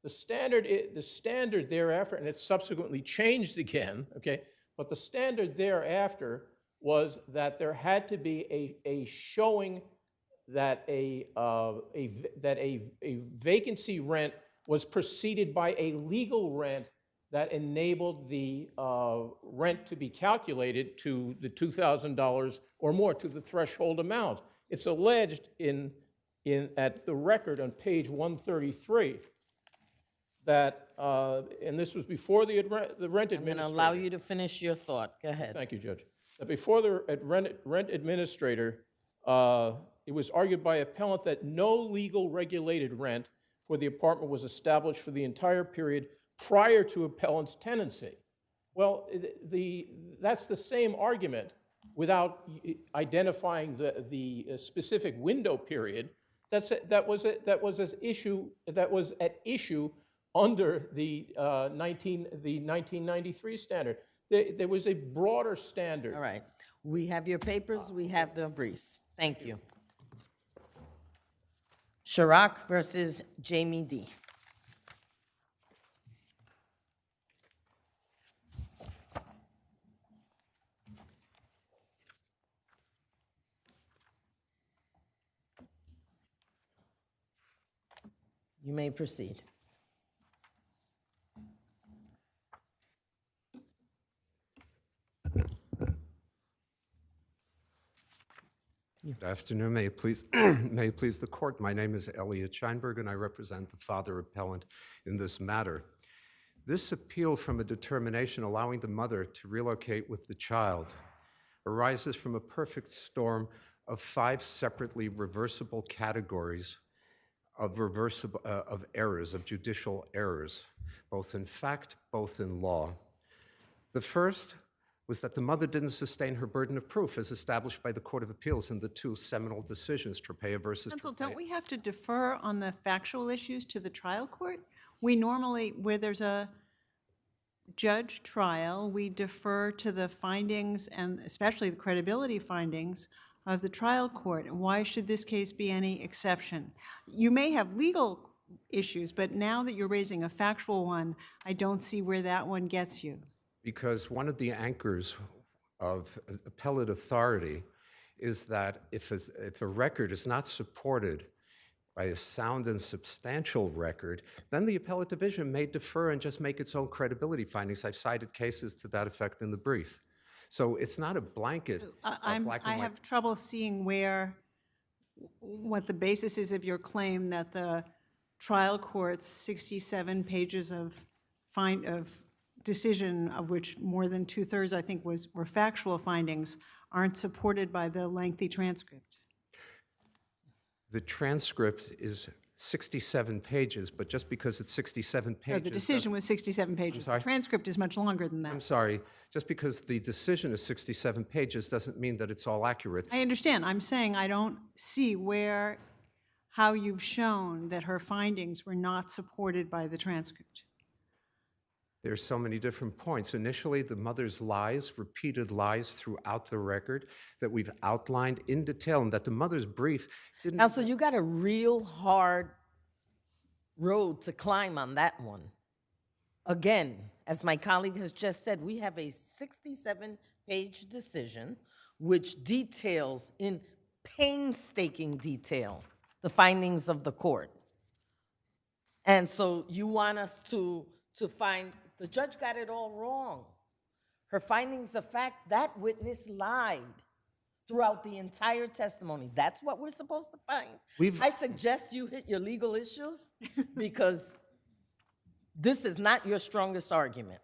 The standard thereafter, and it subsequently changed again, okay, but the standard thereafter was that there had to be a showing that a vacancy rent was preceded by a legal rent that enabled the rent to be calculated to the $2,000 or more, to the threshold amount. It's alleged at the record on page 133 that, and this was before the rent administrator. I'm going to allow you to finish your thought. Go ahead. Thank you, Judge. That before the rent administrator, it was argued by appellant that no legal regulated rent for the apartment was established for the entire period prior to appellant's tenancy. Well, that's the same argument without identifying the specific window period. That was at issue under the 1993 standard. There was a broader standard. All right. We have your papers. We have the briefs. Thank you. Chirac versus Jamie D. You may proceed. Good afternoon. May it please, may it please the court. My name is Elliot Scheinberg, and I represent the father appellant in this matter. This appeal from a determination allowing the mother to relocate with the child arises from a perfect storm of 5 separately reversible categories of errors, of judicial errors, both in fact, both in law. The first was that the mother didn't sustain her burden of proof as established by the Court of Appeals in the 2 seminal decisions, Trapea versus Counsel, Trapea. don't we have to defer on the factual issues to the trial court? We normally, where there's a judge trial, we defer to the findings and especially the credibility findings of the trial court. Why should this case be any exception? You may have legal issues, but now that you're raising a factual one, I don't see where that one gets you. Because one of the anchors of appellate authority is that if a record is not supported by a sound and substantial record, then the appellate division may defer and just make its own credibility findings. I've cited cases to that effect in the brief. So it's not a blanket black and white. I have trouble seeing what the basis is of your claim that the trial court's 67 pages of decision, of which more than 2/3, I think, were factual findings, aren't supported by the lengthy transcript? The transcript is 67 pages, but just because it's 67 No, pages. the decision was 67 pages. The sorry? transcript is much longer than I'm that. sorry, just because the decision is 67 pages doesn't mean that it's all accurate. I understand. I'm saying I don't see how you've shown that her findings were not supported by the transcript. There's so many different points. Initially, the mother's lies, repeated lies throughout the record that we've outlined in detail, and that the mother's brief didn't. Counsel, you got a real hard road to climb on that one. Again, as my colleague has just said, we have a 67-page decision which details in painstaking detail the findings of the court. And so you want us to find, the judge got it all wrong. Her findings of fact, that witness lied throughout the entire testimony. That's what we're supposed to find. I suggest you hit your legal issues because this is not your strongest argument.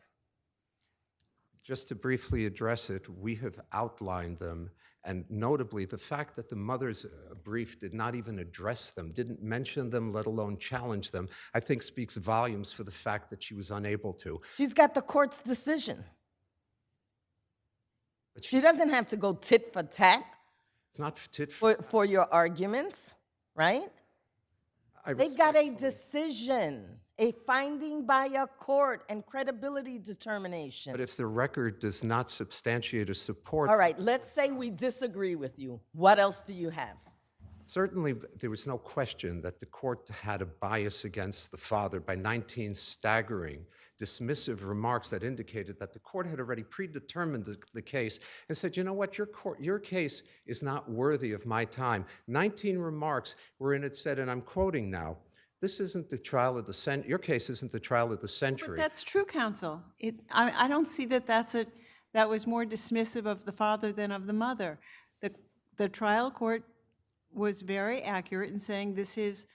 Just to briefly address it, we have outlined them, and notably the fact that the mother's brief did not even address them, didn't mention them, let alone challenge them, I think speaks volumes for the fact that she was unable to. She's got the court's decision. But She doesn't have to go tit for tat It's not tit for your arguments, right? They got a decision, a finding by a court, and credibility determination. But if the record does not substantiate or support. All right, let's say we disagree with you. What else do you have? Certainly, there was no question that the court had a bias against the father by 19 staggering, dismissive remarks that indicated that the court had already predetermined the case and said, you know what, your case is not worthy of my time. 19 remarks wherein it said, and I'm quoting now, this isn't the trial of the century, your case isn't the trial of the century. But that's true, counsel. I don't see that that was more dismissive of the father than of the mother. The trial court was very accurate in saying this is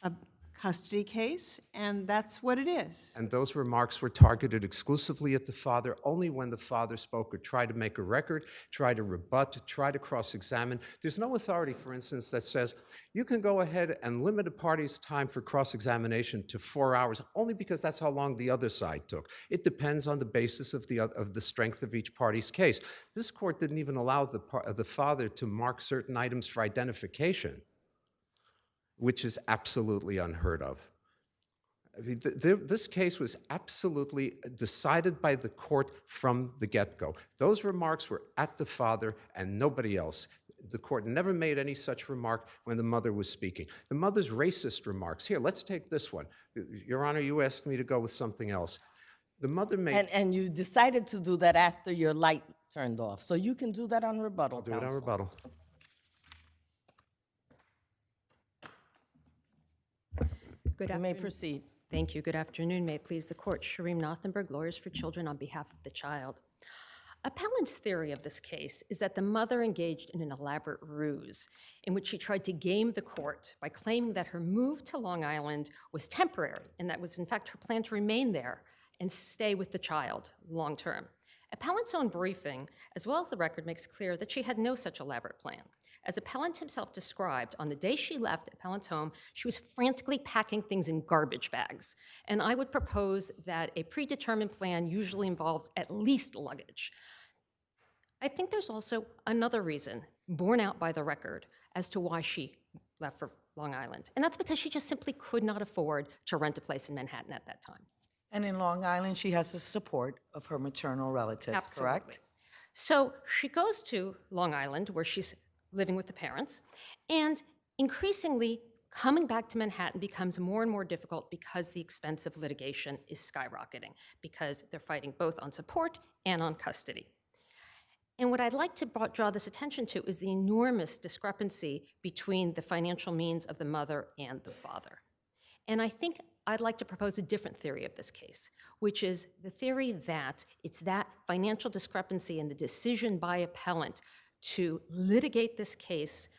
a custody case, and that's what it is. And those remarks were targeted exclusively at the father only when the father spoke or tried to make a record, tried to rebut, tried to cross-examine. There's no authority, for instance, that says you can go ahead and limit a party's time for cross-examination to 4 hours only because that's how long the other side took. It depends on the basis of the strength of each party's case. This court didn't even allow the father to mark certain items for identification, which is absolutely unheard of. I mean, this case was absolutely decided by the court from the get-go. Those remarks were at the father and nobody else. The court never made any such remark when the mother was speaking. The mother's racist remarks. Here, let's take this one. Your Honor, you asked me to go with something else. The mother made... And you decided to do that after your light turned off. So you can do that on rebuttal, I'll do it on counsel. rebuttal. Good You may afternoon. proceed. Thank you. Good afternoon. May it please the court. Shireen Nothenberg, Lawyers for Children, on behalf of the child. Appellant's theory of this case is that the mother engaged in an elaborate ruse in which she tried to game the court by claiming that her move to Long Island was temporary and that was in fact her plan to remain there and stay with the child long term. Appellant's own briefing, as well as the record, makes clear that she had no such elaborate plan. As appellant himself described, on the day she left appellant's home, she was frantically packing things in garbage bags. And I would propose that a predetermined plan usually involves at least luggage. I think there's also another reason, borne out by the record, as to why she left for Long Island. And that's because she just simply could not afford to rent a place in Manhattan at that time. And in Long Island, she has the support of her maternal relatives, Absolutely. correct? So she goes to Long Island, where she's living with the parents, and increasingly coming back to Manhattan becomes more and more difficult because the expense of litigation is skyrocketing, because they're fighting both on support and on custody. And what I'd like to draw this attention to is the enormous discrepancy between the financial means of the mother and the father. And I think I'd like to propose a different theory of this case, which is the theory that it's that financial discrepancy and the decision by appellant to litigate this case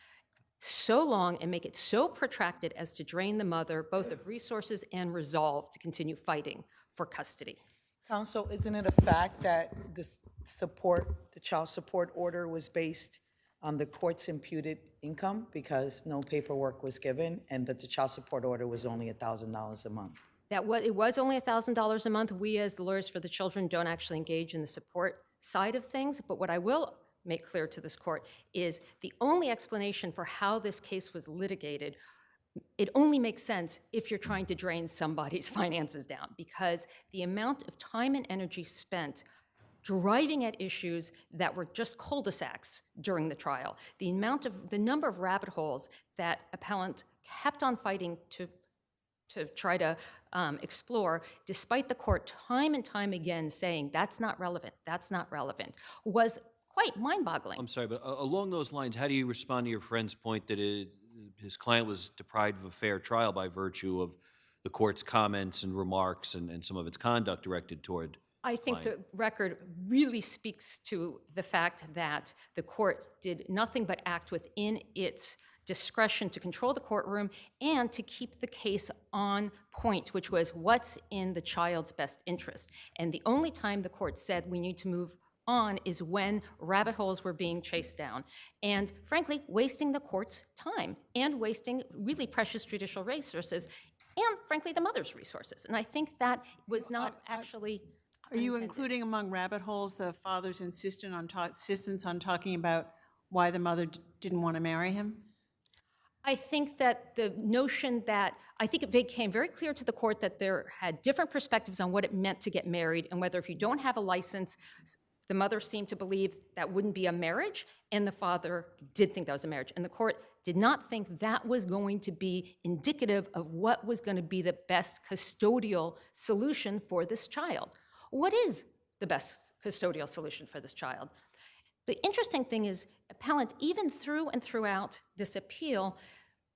so long and make it so protracted as to drain the mother both of resources and resolve to continue fighting for custody. Counsel, isn't it a fact that the child support order was based on the court's imputed income because no paperwork was given, and that the child support order was only $1,000 a month? It was only $1,000 a month. We, as the lawyers for the children, don't actually engage in the support side of things. But what I will make clear to this court is the only explanation for how this case was litigated, it only makes sense if you're trying to drain somebody's finances down, because the amount of time and energy spent driving at issues that were just cul-de-sacs during the trial, the number of rabbit holes that appellant kept on fighting to try to explore, despite the court time and time again saying that's not relevant, was quite mind-boggling. I'm sorry, but along those lines, how do you respond to your friend's point that his client was deprived of a fair trial by virtue of the court's comments and remarks and some of its conduct directed toward I think the record really speaks to the fact that the court did nothing but act within its discretion to control the courtroom and to keep the case on point, which was what's in the child's best interest. And the only time the court said we need to move on is when rabbit holes were being chased down and, frankly, wasting the court's time and wasting really precious judicial resources and, frankly, the mother's resources. And I think that was not actually Are you including among rabbit holes the father's insistence on talking about why the mother didn't want to marry him? I think that the notion that, I think it became very clear to the court that there had different perspectives on what it meant to get married and whether if you don't have a license, the mother seemed to believe that wouldn't be a marriage, and the father did think that was a marriage. And the court did not think that was going to be indicative of what was going to be the best custodial solution for this child. What is the best custodial solution for this child? The interesting thing is, appellant, even through and throughout this appeal,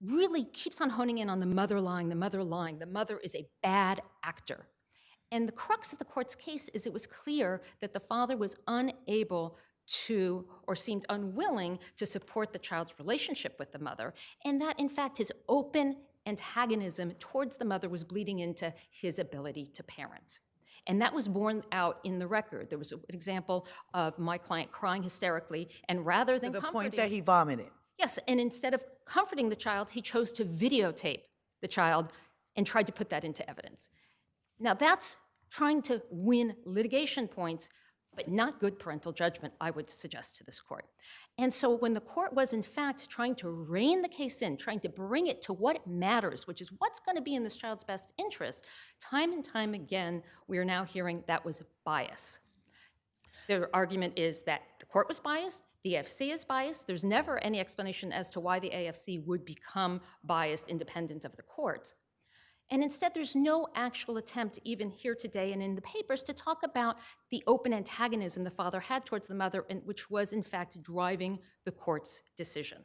really keeps on honing in on the mother lying, the mother lying. The mother is a bad actor. And the crux of the court's case is it was clear that the father was unable to, or seemed unwilling to support the child's relationship with the mother, and that, in fact, his open antagonism towards the mother was bleeding into his ability to parent. And that was borne out in the record. There was an example of my client crying hysterically, and rather than To the comforting— point that he vomited. Yes, and instead of comforting the child, he chose to videotape the child and tried to put that into evidence. Now that's trying to win litigation points, but not good parental judgment, I would suggest to this court. And so when the court was in fact trying to rein the case in, trying to bring it to what matters, which is what's going to be in this child's best interest, time and time again, we are now hearing that was bias. Their argument is that the court was biased, the AFC is biased. There's never any explanation as to why the AFC would become biased independent of the court. And instead, there's no actual attempt, even here today and in the papers, to talk about the open antagonism the father had towards the mother, and which was, in fact, driving the court's decision.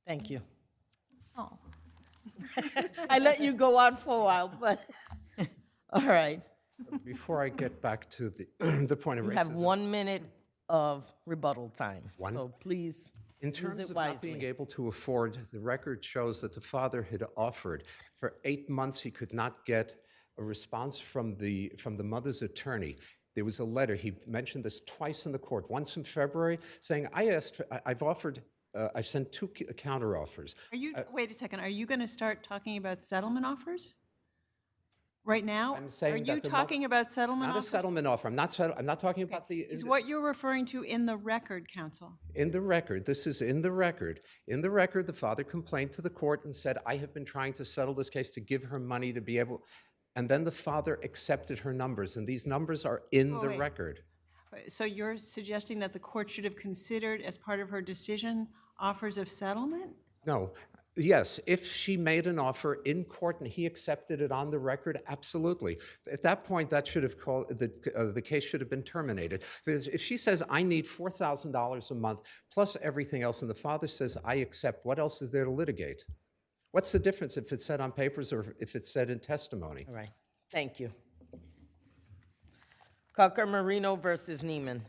Thank you. Oh. I let you go on for a while, but all right. Before I get back to the point of racism. You have 1 minute of rebuttal time, so please In use terms it of not wisely. being able to afford, the record shows that the father had offered. For 8 months, he could not get a response from the mother's attorney. There was a letter, he mentioned this twice in the court, once in February, saying, I've sent 2 counteroffers. Are you, wait a second, are you going to start talking about settlement offers? Right now? I'm saying Are you that talking about settlement Not offers? a settlement offer. I'm not talking about the... Is what you're referring to in the record, counsel? In the record, this is in the record. In the record, the father complained to the court and said, I have been trying to settle this case to give her money to be able... And then the father accepted her numbers, and these numbers are in the record. So you're suggesting that the court should have considered, as part of her decision, offers of settlement? No. Yes, if she made an offer in court and he accepted it on the record, absolutely. At that point, that should have called the case should have been terminated. Because if she says, I need $4,000 a month plus everything else, and the father says, I accept, what else is there to litigate? What's the difference if it's said on papers or if it's said in testimony? All right, thank you. Cocker Marino versus Neiman.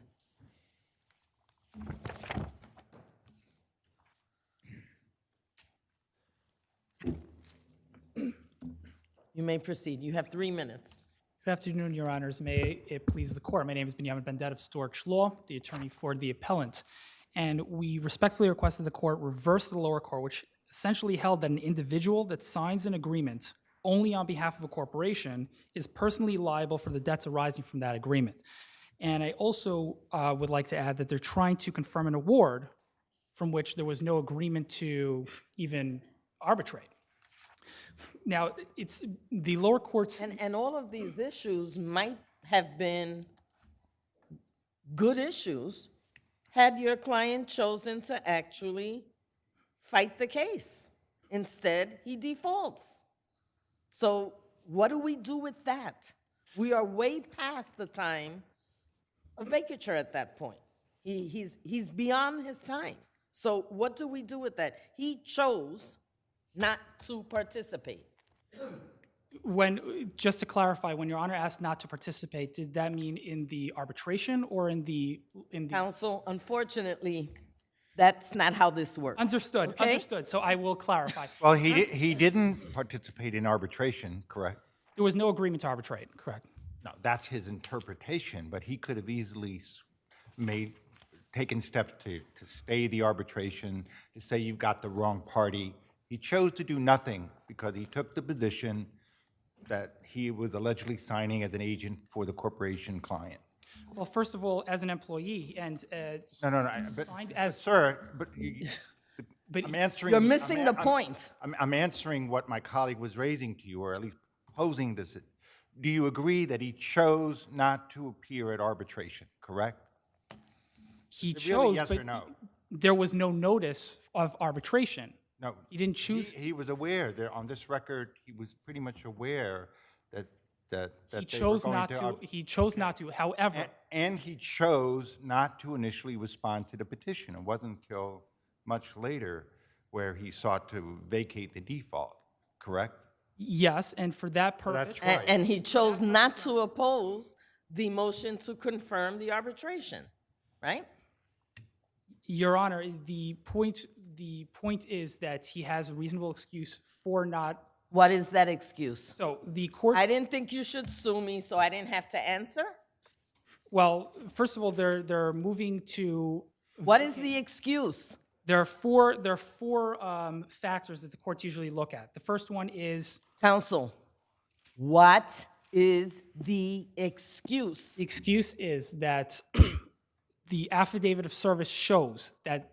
You may proceed. You have 3 minutes. Good afternoon, Your Honors. May it please the court. My name is Benjamin Bendet of Storch Law, the attorney for the appellant. And we respectfully request that the court reverse the lower court, which essentially held that an individual that signs an agreement only on behalf of a corporation is personally liable for the debts arising from that agreement. And I also would like to add that they're trying to confirm an award from which there was no agreement to even arbitrate. Now, it's the lower courts. And all of these issues might have been good issues had your client chosen to actually fight the case. Instead, he defaults. So what do we do with that? We are way past the time of vacature at that point. He's beyond his time. So what do we do with that? He chose not to participate. Just to clarify, when Your Honor asked not to participate, did that mean in the arbitration or in the Counsel, unfortunately, that's not how this works. Understood, okay? understood. So I will clarify. Well, he didn't participate in arbitration, correct? There was no agreement to arbitrate, correct? No, that's his interpretation, but he could have easily taken steps to stay the arbitration, to say you've got the wrong party. He chose to do nothing because he took the position that he was allegedly signing as an agent for the corporation client. Well, first of all, as an employee, and No, but, signed as sir, but, But I'm answering. You're missing the point. I'm answering what my colleague was raising to you, or at least posing this. Do you agree that he chose not to appear at arbitration, correct? he Really, chose, yes but or no? there was no notice of arbitration. No. He didn't choose. He was aware, there, on this record, he was pretty much aware that He they were chose going not to. to. He chose not to. However, And he chose not to initially respond to the petition. It wasn't until much later where he sought to vacate the default, correct? yes, and for that Well, purpose, that's right. And he chose not to oppose the motion to confirm the arbitration, right? Your Honor, the point is that he has a reasonable excuse for not. What is that excuse? So the court. I didn't think you should sue me, so I didn't have to answer. Well, first of all, they're moving to. What is the excuse? There are four factors that the courts usually look at. The first one is. Counsel, what is the excuse? The excuse is that the affidavit of service shows that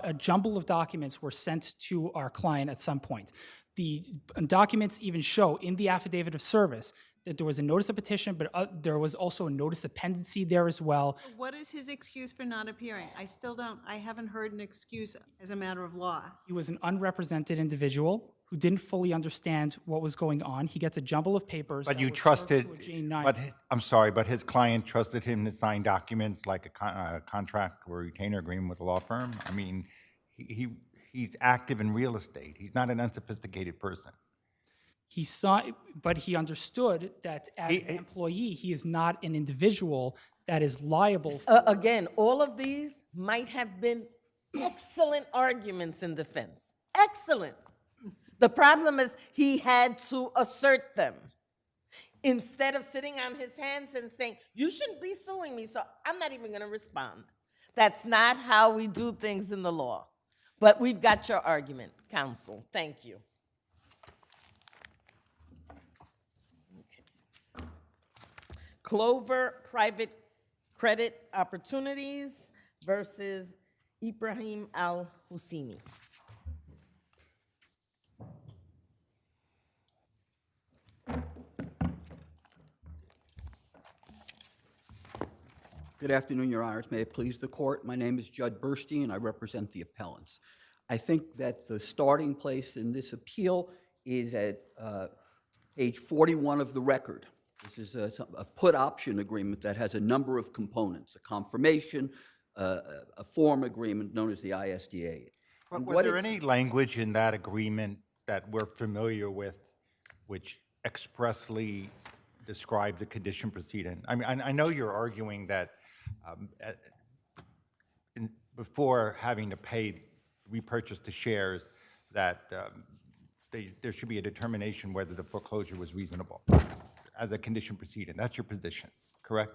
a jumble of documents were sent to our client at some point. The documents even show in the affidavit of service that there was a notice of petition, but there was also a notice of pendency there as well. What is his excuse for not appearing? I haven't heard an excuse as a matter of law. He was an unrepresented individual who didn't fully understand what was going on. He gets a jumble of papers. But that you were served trusted, to a J9. but I'm sorry, but his client trusted him to sign documents like a contract or retainer agreement with a law firm? I mean, he's active in real estate. He's not an unsophisticated person. He saw, but he understood that as an employee, he is not an individual that is liable. Again, all of these might have been excellent arguments in defense. Excellent. The problem is he had to assert them. Instead of sitting on his hands and saying, you shouldn't be suing me, so I'm not even going to respond. That's not how we do things in the law. But we've got your argument, counsel. Thank you. Okay. Clover Private Credit Opportunities versus Ibrahim Al-Husseini. Good afternoon, Your Honors. May it please the court. My name is Judd Burstein. I represent the appellants. I think that the starting place in this appeal is at page 41 of the record. This is a put option agreement that has a number of components, a confirmation, a form agreement known as the ISDA. But was there any language in that agreement that we're familiar with which expressly described the condition precedent? I mean, I know you're arguing that before having to repurchase the shares, that there should be a determination whether the foreclosure was reasonable. as a condition precedent. That's your position, correct?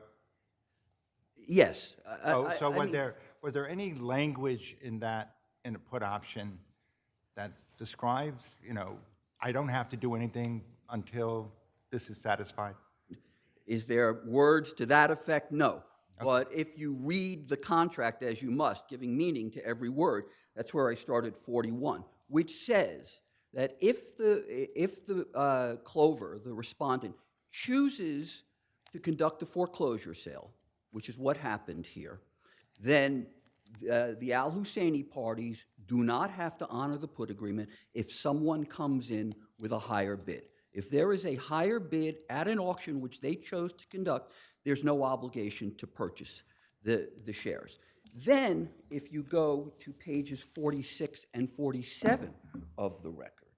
Yes. So I mean, was there any language in the put option that describes, I don't have to do anything until this is satisfied? Is there words to that effect? No. But if you read the contract as you must, giving meaning to every word, that's where I started 41, which says that if the Clover, the respondent, chooses to conduct a foreclosure sale, which is what happened here, then the Al Husseini parties do not have to honor the put agreement if someone comes in with a higher bid. If there is a higher bid at an auction which they chose to conduct, there's no obligation to purchase the shares. Then, if you go to pages 46 and 47 of the record,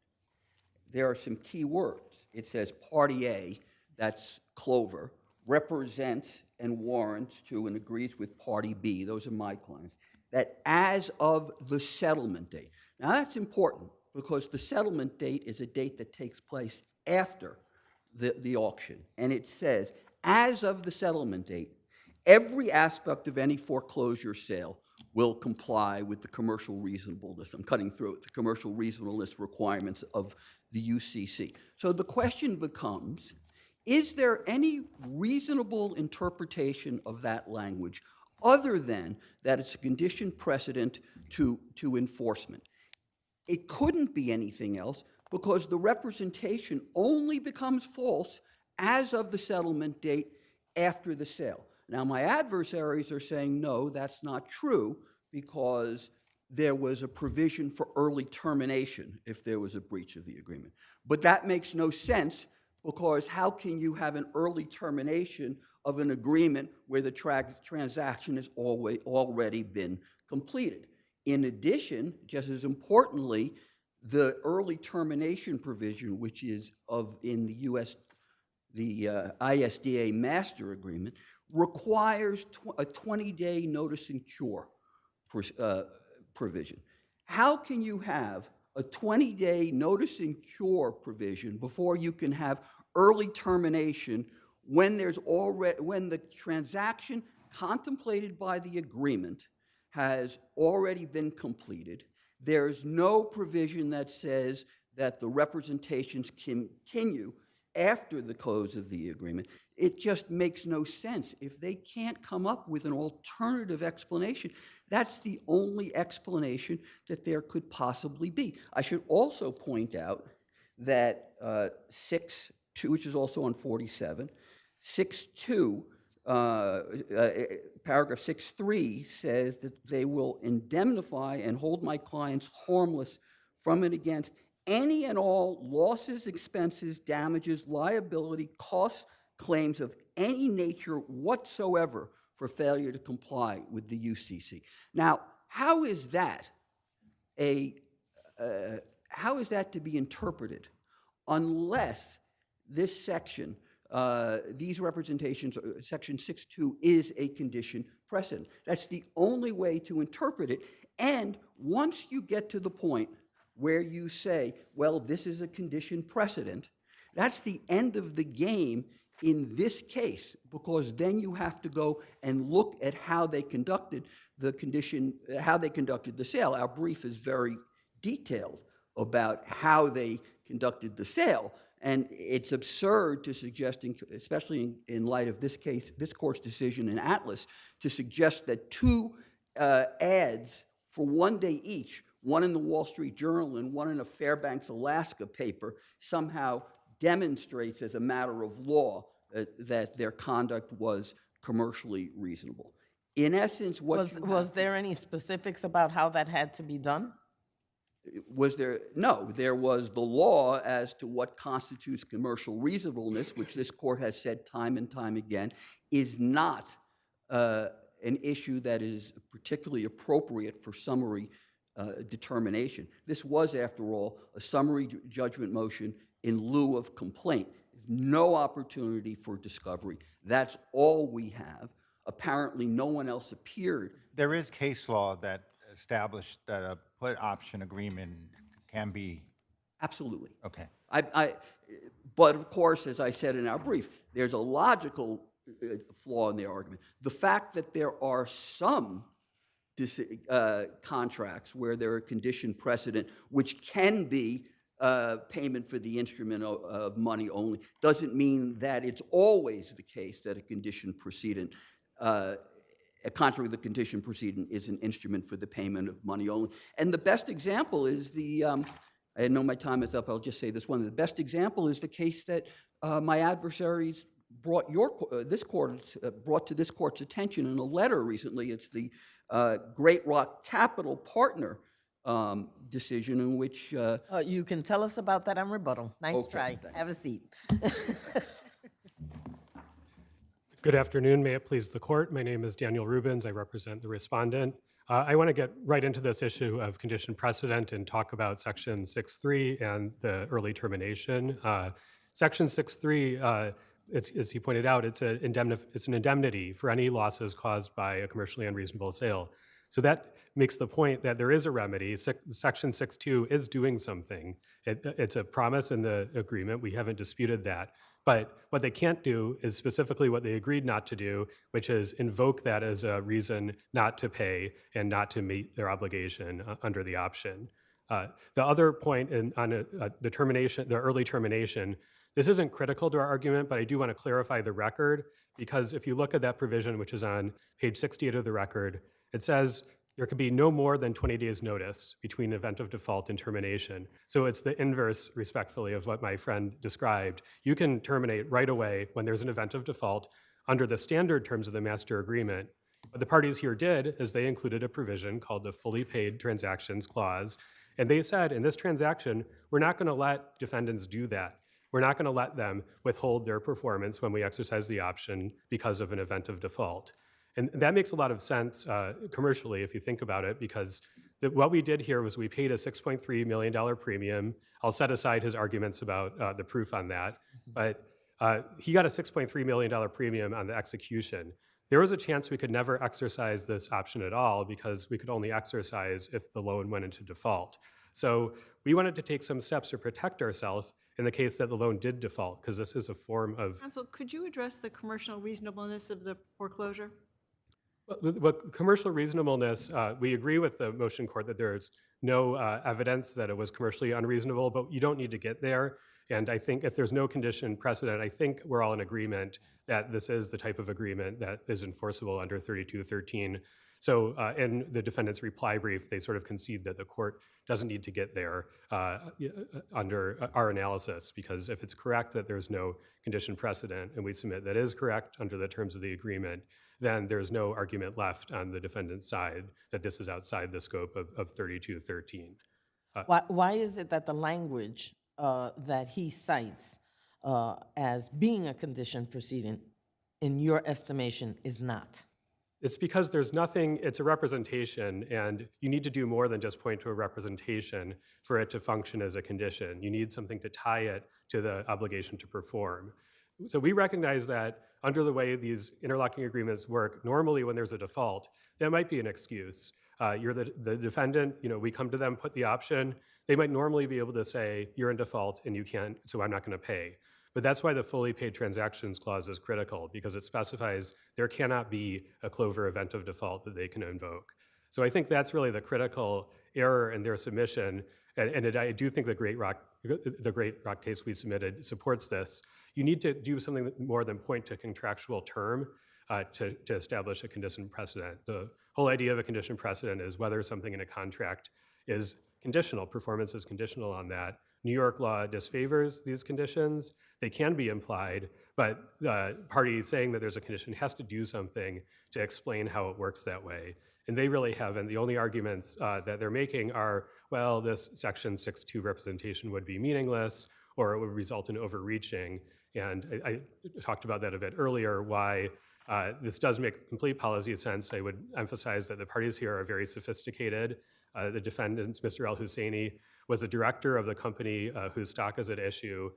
there are some key words. It says Party A, that's Clover, represents and warrants to and agrees with Party B, those are my clients, that as of the settlement date. Now that's important because the settlement date is a date that takes place after the auction. And it says, as of the settlement date, every aspect of any foreclosure sale will comply with the commercial reasonableness, I'm cutting through it, the commercial reasonableness requirements of the UCC. So the question becomes, is there any reasonable interpretation of that language other than that it's a condition precedent to enforcement? It couldn't be anything else because the representation only becomes false as of the settlement date after the sale. Now, my adversaries are saying, no, that's not true because there was a provision for early termination if there was a breach of the agreement. But that makes no sense because how can you have an early termination of an agreement where the transaction has already been completed? In addition, just as importantly, the early termination provision, which is in the ISDA master agreement, requires a 20-day notice and cure provision. How can you have a 20-day notice and cure provision before you can have early termination when the transaction contemplated by the agreement has already been completed? There's no provision that says that the representations continue after the close of the agreement. It just makes no sense. If they can't come up with an alternative explanation, that's the only explanation that there could possibly be. I should also point out that 6.2, which is also on 47, 6.2, paragraph 6.3 says that they will indemnify and hold my clients harmless from and against any and all losses, expenses, damages, liability, costs, claims of any nature whatsoever for failure to comply with the UCC. Now, how is that to be interpreted unless this section, these representations, section 6.2 is a condition precedent? That's the only way to interpret it. And once you get to the point where you say, well, this is a condition precedent, that's the end of the game in this case, because then you have to go and look at how they conducted the sale. Our brief is very detailed about how they conducted the sale, and it's absurd to suggest, especially in light of this case, this court's decision in Atlas, to suggest that two ads for one day each, one in the Wall Street Journal and one in a Fairbanks, Alaska paper, somehow demonstrates as a matter of law that their conduct was commercially reasonable. In essence, was there any specifics about how that had to be done? Was there? No, there was the law as to what constitutes commercial reasonableness, which this court has said time and time again, is not an issue that is particularly appropriate for summary determination. This was, after all, a summary judgment motion in lieu of complaint. There's no opportunity for discovery. That's all we have. Apparently, no one else appeared. There is case law that established that a put option agreement can be... Absolutely. Okay. But of course, as I said in our brief, there's a logical flaw in the argument. The fact that there are some contracts where there are conditioned precedent, which can be payment for the instrument of money only, doesn't mean that it's always the case that a conditioned precedent, contrary to the conditioned precedent, is an instrument for the payment of money only. And the best example is I know my time is up, I'll just say this one. The best example is the case that my adversaries brought to this court's attention in a letter recently. It's the Great Rock Capital Partner decision in which... You can tell us about that on rebuttal. Nice Okay, try. thanks. Have a seat. Good afternoon. May it please the court. My name is Daniel Rubens. I represent the respondent. I want to get right into this issue of conditioned precedent and talk about Section 6.3 and the early termination. Section 6.3, as he pointed out, it's an indemnity for any losses caused by a commercially unreasonable sale. So that makes the point that there is a remedy. Section 6.2 is doing something. It's a promise in the agreement. We haven't disputed that. But what they can't do is specifically what they agreed not to do, which is invoke that as a reason not to pay and not to meet their obligation under the option. The other point on the early termination, this isn't critical to our argument, but I do want to clarify the record, because if you look at that provision, which is on page 68 of the record, it says there could be no more than 20 days notice between event of default and termination. So it's the inverse, respectfully, of what my friend described. You can terminate right away when there's an event of default under the standard terms of the master agreement. What the parties here did is they included a provision called the fully paid transactions clause. And they said, in this transaction, we're not going to let defendants do that. We're not going to let them withhold their performance when we exercise the option because of an event of default. And that makes a lot of sense commercially, if you think about it, because what we did here was we paid a $6.3 million premium. I'll set aside his arguments about the proof on that. But he got a $6.3 million premium on the execution. There was a chance we could never exercise this option at all because we could only exercise if the loan went into default. So we wanted to take some steps to protect ourselves in the case that the loan did default, because this is a form of... Counsel, could you address the commercial reasonableness of the foreclosure? What commercial reasonableness, we agree with the motion court that there's no evidence that it was commercially unreasonable, but you don't need to get there. And I think if there's no condition precedent, I think we're all in agreement that this is the type of agreement that is enforceable under 3213. So in the defendant's reply brief, they sort of concede that the court doesn't need to get there under our analysis, because if it's correct that there's no condition precedent, and we submit that is correct under the terms of the agreement, then there's no argument left on the defendant's side that this is outside the scope of 3213. Why is it that the language that he cites as being a condition precedent, in your estimation, is not? It's because there's nothing, it's a representation, and you need to do more than just point to a representation for it to function as a condition. You need something to tie it to the obligation to perform. So we recognize that under the way these interlocking agreements work, normally when there's a default, that might be an excuse. You're the defendant, we come to them, put the option. They might normally be able to say, you're in default and you can't, so I'm not going to pay. But that's why the fully paid transactions clause is critical, because it specifies there cannot be a Clover event of default that they can invoke. So I think that's really the critical error in their submission. And I do think the Great Rock case we submitted supports this. You need to do something more than point to a contractual term to establish a condition precedent. The whole idea of a condition precedent is whether something in a contract is conditional, performance is conditional on that. New York law disfavors these conditions. They can be implied, but the party saying that there's a condition has to do something to explain how it works that way. And they really haven't. The only arguments that they're making are, well, this Section 6.2 representation would be meaningless, or it would result in overreaching. And I talked about that a bit earlier, why this does make complete policy sense. I would emphasize that the parties here are very sophisticated. The defendant, Mr. El-Husseini, was a director of the company whose stock is at issue.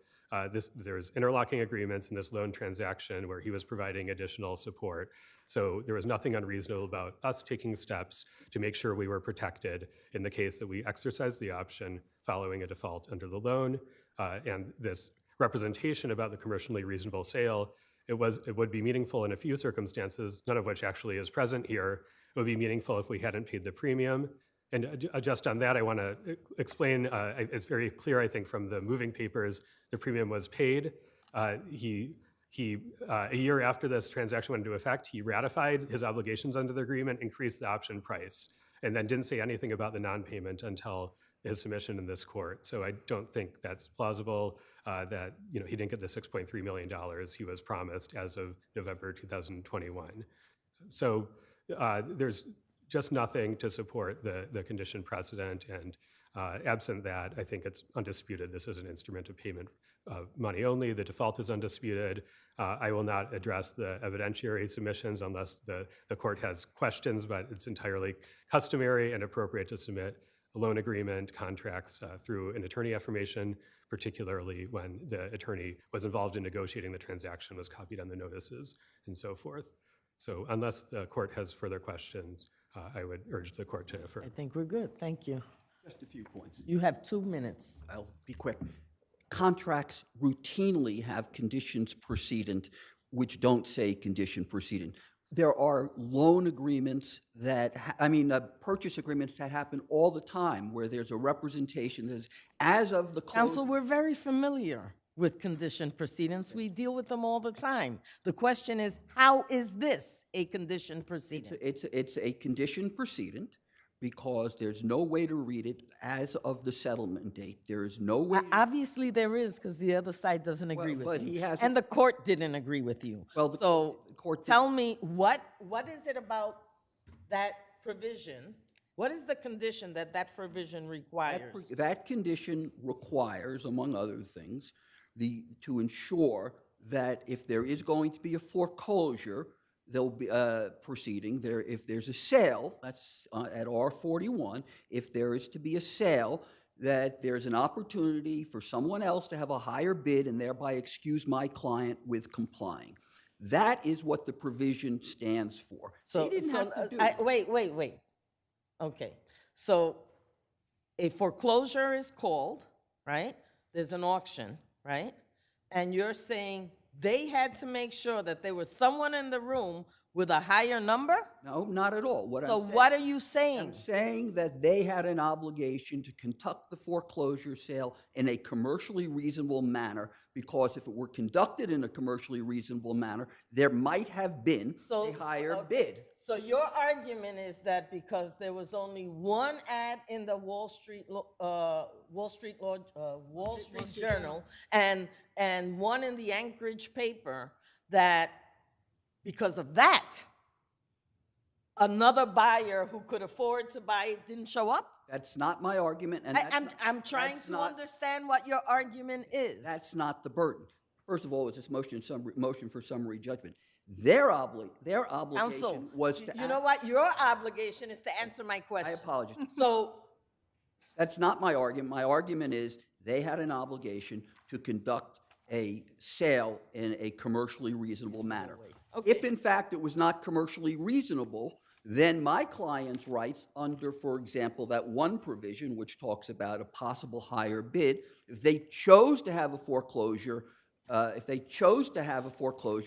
There's interlocking agreements in this loan transaction where he was providing additional support. So there was nothing unreasonable about us taking steps to make sure we were protected in the case that we exercised the option following a default under the loan. And this representation about the commercially reasonable sale. It would be meaningful in a few circumstances, none of which actually is present here. It would be meaningful if we hadn't paid the premium. And just on that, I want to explain, it's very clear, I think, from the moving papers, the premium was paid. A year after this transaction went into effect, he ratified his obligations under the agreement, increased the option price, and then didn't say anything about the non-payment until his submission in this court. So I don't think that's plausible that he didn't get the $6.3 million he was promised as of November 2021. So there's just nothing to support the condition precedent, and absent that, I think it's undisputed this is an instrument of payment money only. The default is undisputed. I will not address the evidentiary submissions unless the court has questions, but it's entirely customary and appropriate to submit a loan agreement, contracts through an attorney affirmation, particularly when the attorney was involved in negotiating the transaction, was copied on the notices, and so forth. So unless the court has further questions, I would urge the court to affirm. I think we're good. Thank you. Just a few points. You have 2 minutes. I'll be quick. Contracts routinely have conditions precedent which don't say condition precedent. There are loan agreements that, purchase agreements that happen all the time where there's a representation that is, as of the close. Counsel, we're very familiar with condition precedents. We deal with them all the time. The question is, how is this a condition precedent? It's a condition precedent because there's no way to read it as of the settlement date. There is no way. Obviously there is, because the other side doesn't agree with but you. he hasn't- And the court didn't agree with you. Well, So the court did- tell me, what is it about that provision? What is the condition that provision requires? That condition requires, among other things, to ensure that if there is going to be a foreclosure, there'll be proceeding there. If there's a sale, that's at R41. If there is to be a sale, that there's an opportunity for someone else to have a higher bid and thereby excuse my client with complying. That is what the provision stands for. They didn't have to do it. Wait. Okay, so a foreclosure is called, right? There's an auction, right? And you're saying they had to make sure that there was someone in the room with a higher number? No, not at all. What are you saying? I'm saying that they had an obligation to conduct the foreclosure sale in a commercially reasonable manner, because if it were conducted in a commercially reasonable manner, there might have been a higher bid. So your argument is that because there was only one ad in the Wall Street Journal and one in the Anchorage paper, that because of that, another buyer who could afford to buy it didn't show up? That's not my argument. And I'm trying to understand what your argument is. That's not the burden. First of all, it's this motion for summary judgment. Their obligation Counsel, was to you know what? Your obligation is to answer my question. I apologize. So that's not my argument. My argument is they had an obligation to conduct a sale in a commercially reasonable manner. Okay. If, in fact, it was not commercially reasonable, then my client's rights under, for example, that one provision which talks about a possible higher bid, if they chose to have a foreclosure,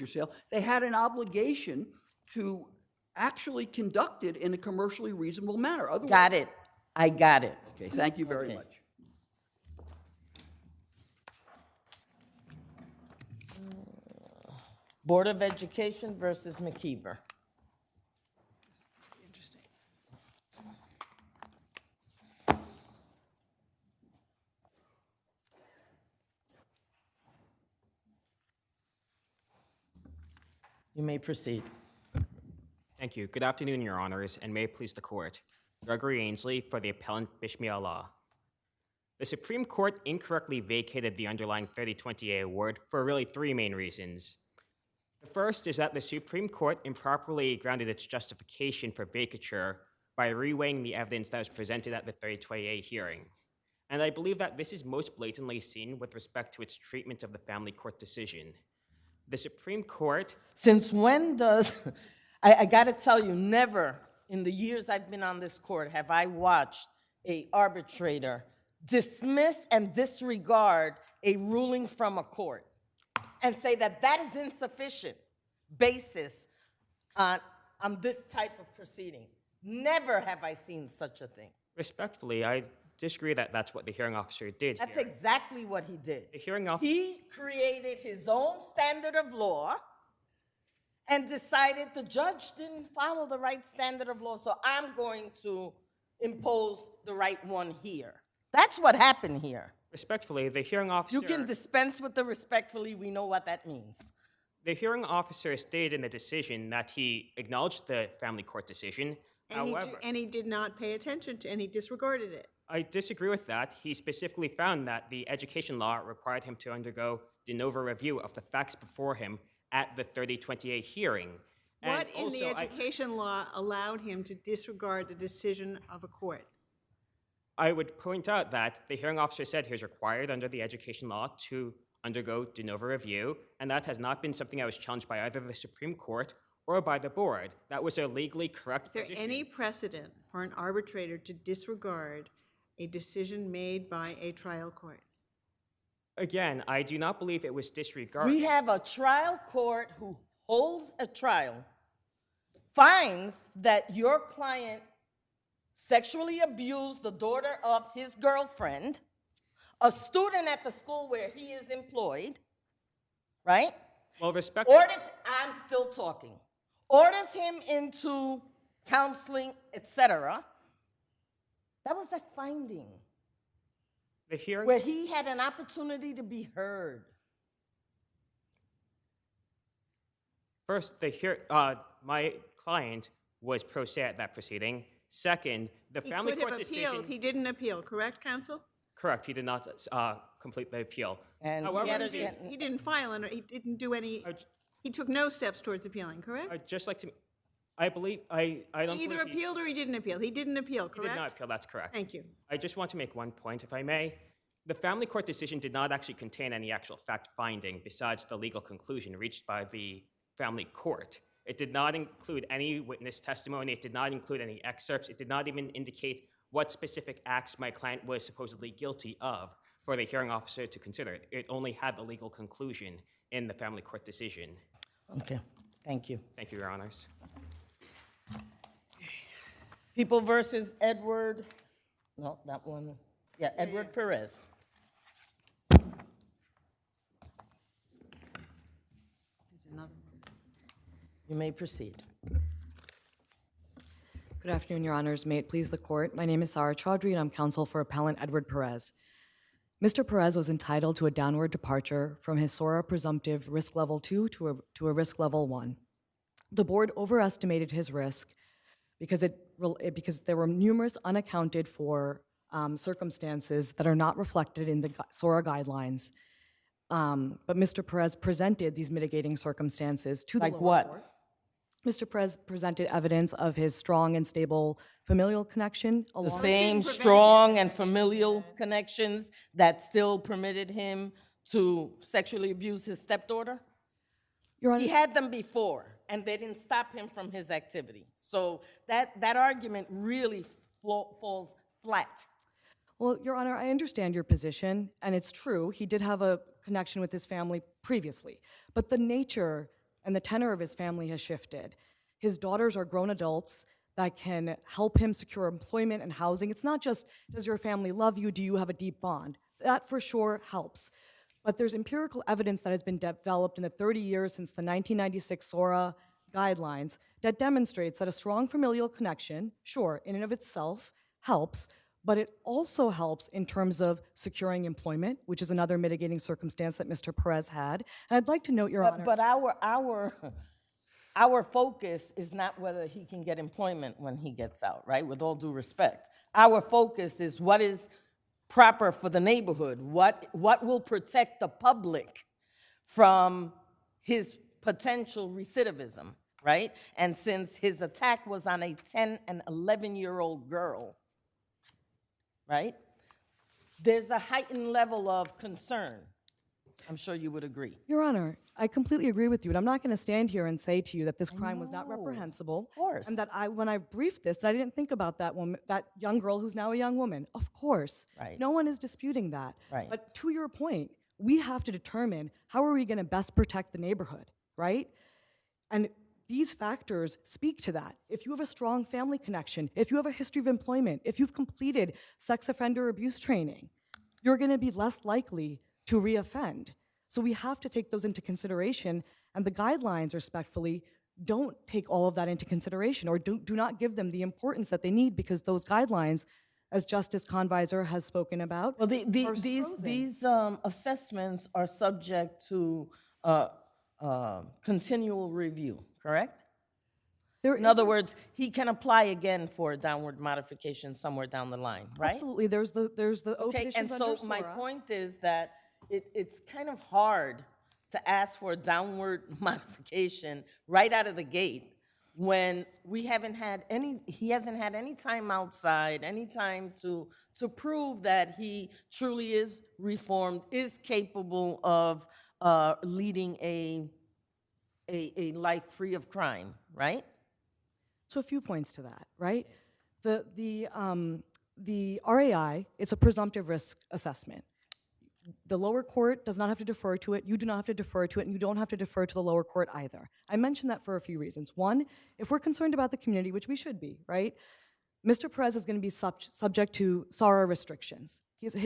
sale, they had an obligation to actually conduct it in a commercially reasonable manner. Otherwise, got it. I got it. Okay, thank you very much. Board of Education versus McKeever. You may proceed. Thank you. Good afternoon, Your Honors, and may it please the Court. Gregory Ainsley for the appellant Bishmi Allah. The Supreme Court incorrectly vacated the underlying 3020A award for really three main reasons. The first is that the Supreme Court improperly grounded its justification for vacature by reweighing the evidence that was presented at the 3020A hearing. And I believe that this is most blatantly seen with respect to its treatment of the family court decision. The Supreme Court... Since when does... I got to tell you, never in the years I've been on this court have I watched an arbitrator dismiss and disregard a ruling from a court and say that that is insufficient basis on this type of proceeding. Never have I seen such a thing. Respectfully, I disagree that that's what the hearing officer did That's here. exactly what he did. The hearing officer. He created his own standard of law and decided the judge didn't follow the right standard of law, so I'm going to impose the right one here. That's what happened here. Respectfully, the hearing officer. You can dispense with the respectfully, we know what that means. The hearing officer stated in the decision that he acknowledged the family court decision. However, And he did not pay attention to, and he disregarded it. I disagree with that. He specifically found that the education law required him to undergo de novo review of the facts before him at the 3028 hearing. And What in the also, education law allowed him to disregard the decision of a court? I would point out that the hearing officer said he was required under the education law to undergo de novo review, and that has not been something that was challenged by either the Supreme Court or by the board. That was a legally correct Is there position. any precedent for an arbitrator to disregard a decision made by a trial court? Again, I do not believe it was disregarded. We have a trial court who holds a trial, finds that your client sexually abused the daughter of his girlfriend, a student at the school where he is employed, right? Well, I'm still talking. Orders him into counseling, etc. That was a finding The hearing. where he had an opportunity to be heard. First, my client was pro se at that proceeding. Second, the family court decision. He didn't appeal, correct, counsel? Correct. He did not complete the appeal. And However, He didn't file, and he didn't do any, he took no steps towards appealing, correct? I'd just like to. I believe I don't. He either believe appealed or he didn't appeal. He didn't appeal, He did correct? not appeal. That's correct. Thank you. I just want to make one point, if I may. The family court decision did not actually contain any actual fact finding besides the legal conclusion reached by the family court. It did not include any witness testimony. It did not include any excerpts. It did not even indicate what specific acts my client was supposedly guilty of for the hearing officer to consider. It only had the legal conclusion in the family court decision. Okay, thank you. Thank you, Your Honors. People versus Edward, no, that one, yeah, Edward Perez. You may proceed. Good afternoon, Your Honors. May it please the Court. My name is Sara Chaudhry, and I'm counsel for Appellant Edward Perez. Mr. Perez was entitled to a downward departure from his Sora presumptive risk level 2 to a risk level 1. The board overestimated his risk because there were numerous unaccounted for circumstances that are not reflected in the Sora guidelines. But Mr. Perez presented these mitigating circumstances to the Like lower what? court. Mr. Perez presented evidence of his strong and stable familial connection. The along- same strong and familial connections that still permitted him to sexually abuse his stepdaughter? Your Honor, He had them before, and they didn't stop him from his activity. So that argument really falls flat. Well, Your Honor, I understand your position, and it's true. He did have a connection with his family previously. But the nature and the tenor of his family has shifted. His daughters are grown adults that can help him secure employment and housing. It's not just, does your family love you? Do you have a deep bond? That for sure helps. But there's empirical evidence that has been developed in the 30 years since the 1996 Sora guidelines that demonstrates that a strong familial connection, sure, in and of itself helps, but it also helps in terms of securing employment, which is another mitigating circumstance that Mr. Perez had. And I'd like to note, Your Honor. But our focus is not whether he can get employment when he gets out, right? With all due respect. Our focus is what is proper for the neighborhood, what will protect the public from his potential recidivism, right? And since his attack was on a 10 and 11-year-old girl, right? There's a heightened level of concern. I'm sure you would agree. Your Honor, I completely agree with you, and I'm not going to stand here and say to you that this crime was not No, reprehensible. of course. And that when I briefed this, that I didn't think about that woman, that young girl who's now a young woman. Of course. Right. No one is disputing that. Right. But to your point, we have to determine how are we going to best protect the neighborhood, right? And these factors speak to that. If you have a strong family connection, if you have a history of employment, if you've completed sex offender abuse training, you're going to be less likely to reoffend. So we have to take those into consideration, and the guidelines, respectfully, don't take all of that into consideration, or do not give them the importance that they need, because those guidelines, as Justice Convisor has spoken about, Well, are these frozen. assessments are subject to continual review, correct? In other words, he can apply again for a downward modification somewhere down the line, right? Absolutely. There's the Okay, and petitions so under my Sora. point is that it's kind of hard to ask for a downward modification right out of the gate when he hasn't had any time outside, any time to prove that he truly is reformed, is capable of leading a life free of crime, right? So a few points to that, right? The RAI, it's a presumptive risk assessment. The lower court does not have to defer to it, you do not have to defer to it, and you don't have to defer to the lower court either. I mention that for a few reasons. One, if we're concerned about the community, which we should be, right? Mr. Perez is going to be subject to Sora restrictions.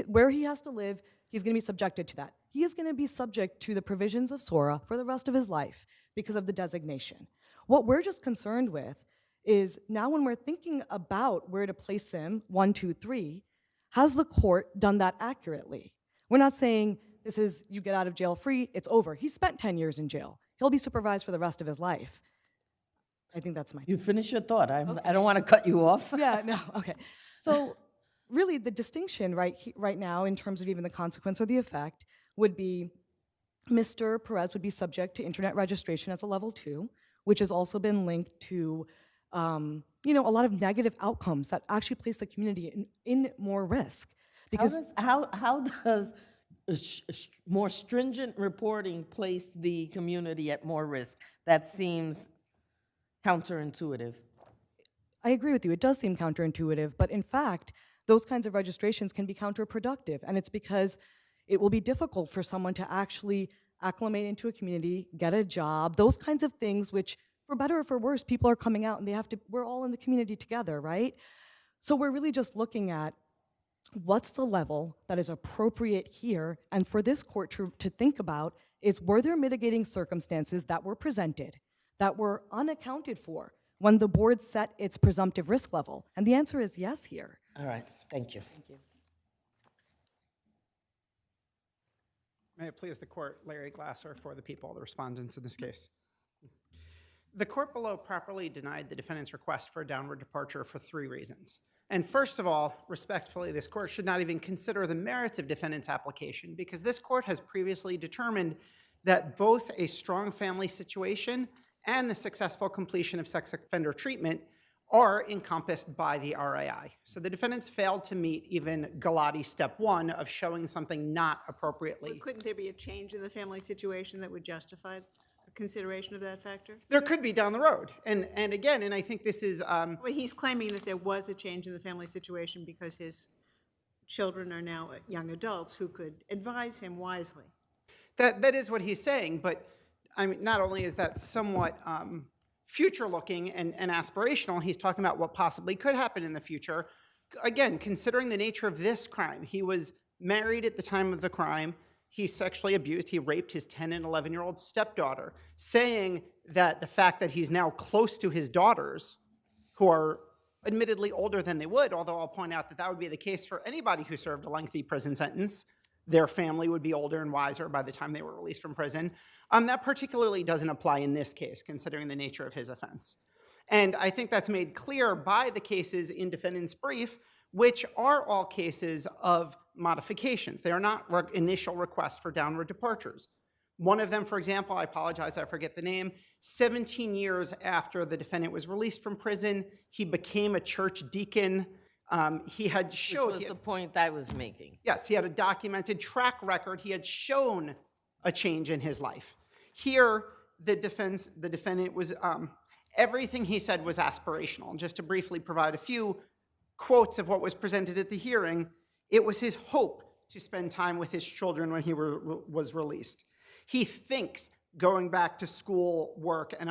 Where he has to live, he's going to be subjected to that. He is going to be subject to the provisions of Sora for the rest of his life because of the designation. What we're just concerned with is now when we're thinking about where to place him, 1, 2, 3, has the court done that accurately? We're not saying this is you get out of jail free, it's over. He spent 10 years in jail. He'll be supervised for the rest of his life. I think that's my... You finish your thought. I don't want to cut you off. Yeah, no, okay. So really the distinction right now in terms of even the consequence or the effect would be Mr. Perez would be subject to internet registration as a level 2, which has also been linked to a lot of negative outcomes that actually place the community in more risk. Because how does more stringent reporting place the community at more risk? That seems counterintuitive. I agree with you. It does seem counterintuitive, but in fact, those kinds of registrations can be counterproductive, and it's because it will be difficult for someone to actually acclimate into a community, get a job, those kinds of things which, for better or for worse, people are coming out and we're all in the community together, right? So we're really just looking at what's the level that is appropriate here, and for this court to think about is, were there mitigating circumstances that were presented that were unaccounted for when the board set its presumptive risk level? And the answer is yes here. All right, thank you. Thank you. May it please the court, Larry Glasser for the people, the respondents in this case. The court below properly denied the defendant's request for a downward departure for 3 reasons. And first of all, respectfully, this court should not even consider the merits of defendant's application, because this court has previously determined that both a strong family situation and the successful completion of sex offender treatment are encompassed by the RAI. So the defendants failed to meet even Galati step 1 of showing something not appropriately. But couldn't there be a change in the family situation that would justify consideration of that factor? There could be down the road. And again, and I think this is... Well, he's claiming that there was a change in the family situation because his children are now young adults who could advise him wisely. That is what he's saying, but I mean, not only is that somewhat future-looking and aspirational, he's talking about what possibly could happen in the future. Again, considering the nature of this crime, he was married at the time of the crime, he sexually abused, he raped his 10 and 11-year-old stepdaughter, saying that the fact that he's now close to his daughters, who are admittedly older than they would, although I'll point out that that would be the case for anybody who served a lengthy prison sentence. Their family would be older and wiser by the time they were released from prison. That particularly doesn't apply in this case, considering the nature of his offense. And I think that's made clear by the cases in defendant's brief, which are all cases of modifications. They are not initial requests for downward departures. One of them, for example, I apologize, I forget the name, 17 years after the defendant was released from prison, he became a church deacon. He had showed... Which was the point I was making. Yes, he had a documented track record. He had shown a change in his life. Here, the defendant was... everything he said was aspirational. And just to briefly provide a few quotes of what was presented at the hearing, it was his hope to spend time with his children when he was released. He thinks going back to school, work, and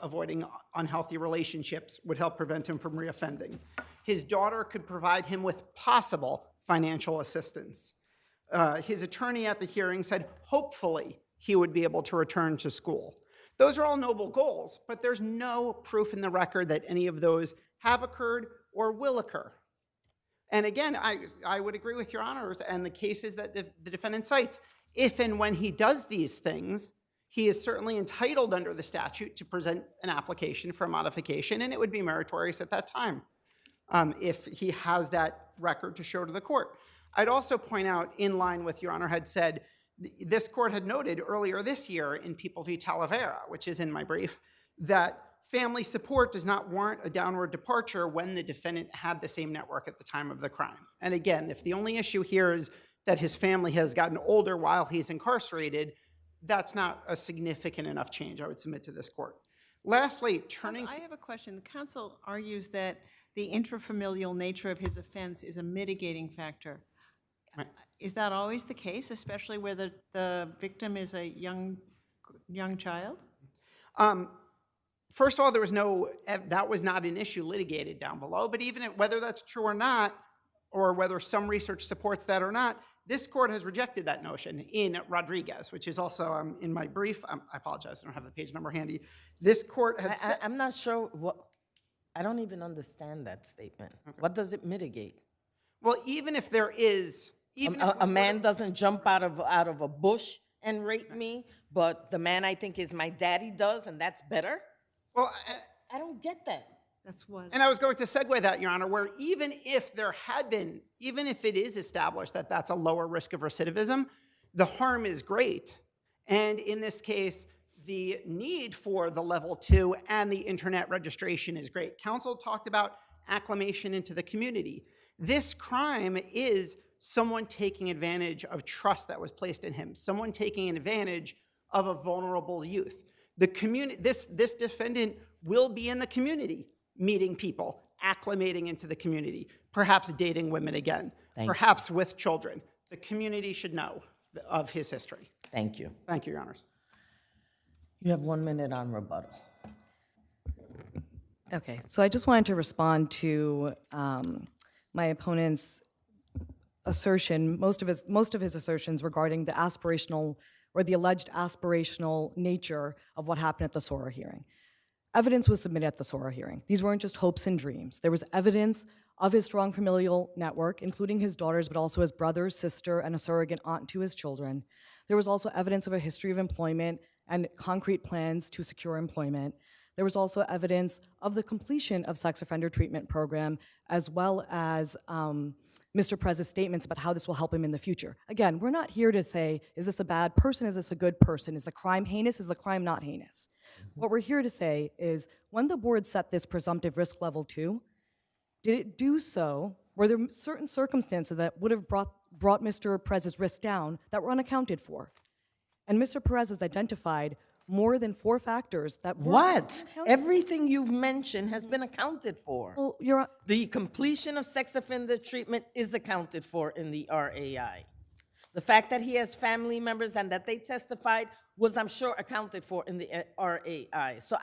avoiding unhealthy relationships would help prevent him from reoffending. His daughter could provide him with possible financial assistance. His attorney at the hearing said hopefully he would be able to return to school. Those are all noble goals, but there's no proof in the record that any of those have occurred or will occur. And again, I would agree with Your Honors and the cases that the defendant cites. If and when he does these things, he is certainly entitled under the statute to present an application for a modification, and it would be meritorious at that time if he has that record to show to the court. I'd also point out, in line with Your Honor had said, this court had noted earlier this year in People v. Talavera, which is in my brief, that family support does not warrant a downward departure when the defendant had the same network at the time of the crime. And again, if the only issue here is that his family has gotten older while he's incarcerated, that's not a significant enough change, I would submit to this court. Lastly, turning to... I have a question. The counsel argues that the intrafamilial nature of his offense is a mitigating factor. Right. Is that always the case, especially where the victim is a young child? First of all, that was not an issue litigated down below, but even whether that's true or not, or whether some research supports that or not, this court has rejected that notion in Rodriguez, which is also in my brief. I apologize, I don't have the page number handy. This court has said... I'm not sure I don't even understand that statement. Okay. What does it mitigate? Well, even if there is... A man doesn't jump out of a bush and rape me, but the man I think is my daddy does, and that's better? Well, I don't get that. That's what... And I was going to segue that, Your Honor, where even if it is established that that's a lower risk of recidivism, the harm is great. And in this case, the need for the level 2 and the internet registration is great. Counsel talked about acclimation into the community. This crime is someone taking advantage of trust that was placed in him, someone taking advantage of a vulnerable youth. This defendant will be in the community, meeting people, acclimating into the community, perhaps dating women again, perhaps with children. The community should know of his history. Thank you. Thank you, Your Honors. You have 1 minute on rebuttal. Okay, so I just wanted to respond to my opponent's assertion, most of his assertions regarding the aspirational or the alleged aspirational nature of what happened at the Sora hearing. Evidence was submitted at the Sora hearing. These weren't just hopes and dreams. There was evidence of his strong familial network, including his daughters, but also his brother, sister, and a surrogate aunt to his children. There was also evidence of a history of employment and concrete plans to secure employment. There was also evidence of the completion of sex offender treatment program, as well as Mr. Prez's statements about how this will help him in the future. Again, we're not here to say, is this a bad person? Is this a good person? Is the crime heinous? Is the crime not heinous? What we're here to say is, when the board set this presumptive risk level 2, did it do so? Were there certain circumstances that would have brought Mr. Prez's risk down that were unaccounted for? And Mr. Perez has identified more than 4 factors that were What? Everything you've mentioned has been accounted for. Well, the completion of sex offender treatment is accounted for in the RAI. The fact that he has family members and that they testified was, I'm sure, accounted for in the RAI. So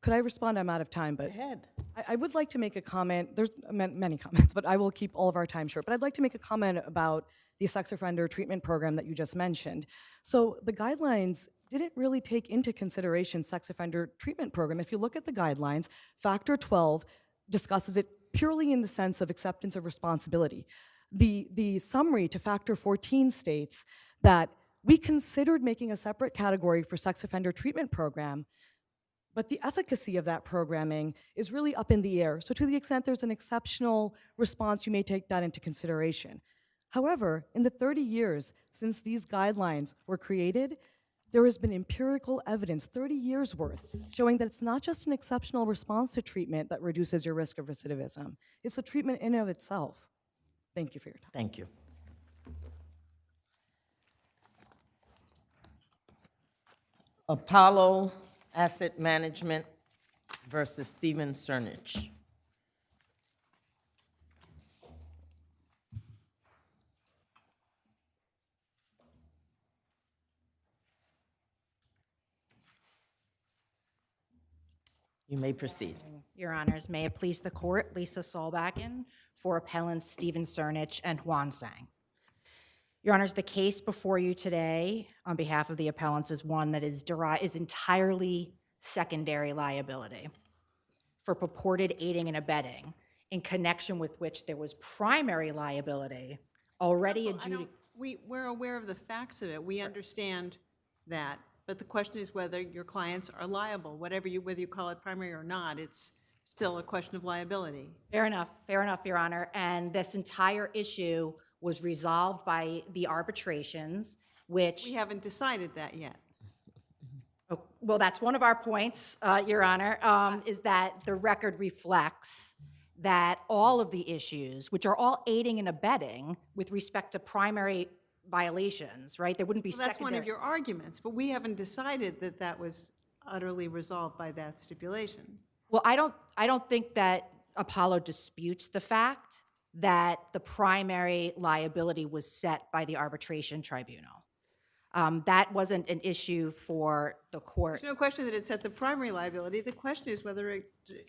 Could I respond? I'm out of time, but... Go ahead. I would like to make a comment. There's many comments, but I will keep all of our time short. But I'd like to make a comment about the sex offender treatment program that you just mentioned. So the guidelines didn't really take into consideration sex offender treatment program. If you look at the guidelines, Factor 12 discusses it purely in the sense of acceptance of responsibility. The summary to Factor 14 states that we considered making a separate category for sex offender treatment program, but the efficacy of that programming is really up in the air. So to the extent there's an exceptional response, you may take that into consideration. However, in the 30 years since these guidelines were created, there has been empirical evidence, 30 years worth, showing that it's not just an exceptional response to treatment that reduces your risk of recidivism. It's the treatment in and of itself. Thank you for your time. Thank you. Apollo Asset Management versus Steven Cernich. You may proceed. Your Honors, may it please the Court, Lisa Solbakken for appellants Stephen Cernich and Juan Sang. Your Honors, the case before you today on behalf of the appellants is one that is entirely secondary liability for purported aiding and abetting, in connection with which there was primary liability already adjudicated. We're aware of the facts of it. We understand that. But the question is whether your clients are liable. Whether you call it primary or not, it's still a question of liability. Fair enough, Your Honor. And this entire issue was resolved by the arbitrations, which... We haven't decided that yet. Oh, well, that's one of our points, Your Honor, is that the record reflects that all of the issues, which are all aiding and abetting with respect to primary violations, right? There wouldn't be Well, that's secondary... one of your arguments, but we haven't decided that that was utterly resolved by that stipulation. Well, I don't think that Apollo disputes the fact that the primary liability was set by the arbitration tribunal. That wasn't an issue for the court. There's no question that it set the primary liability. The question is whether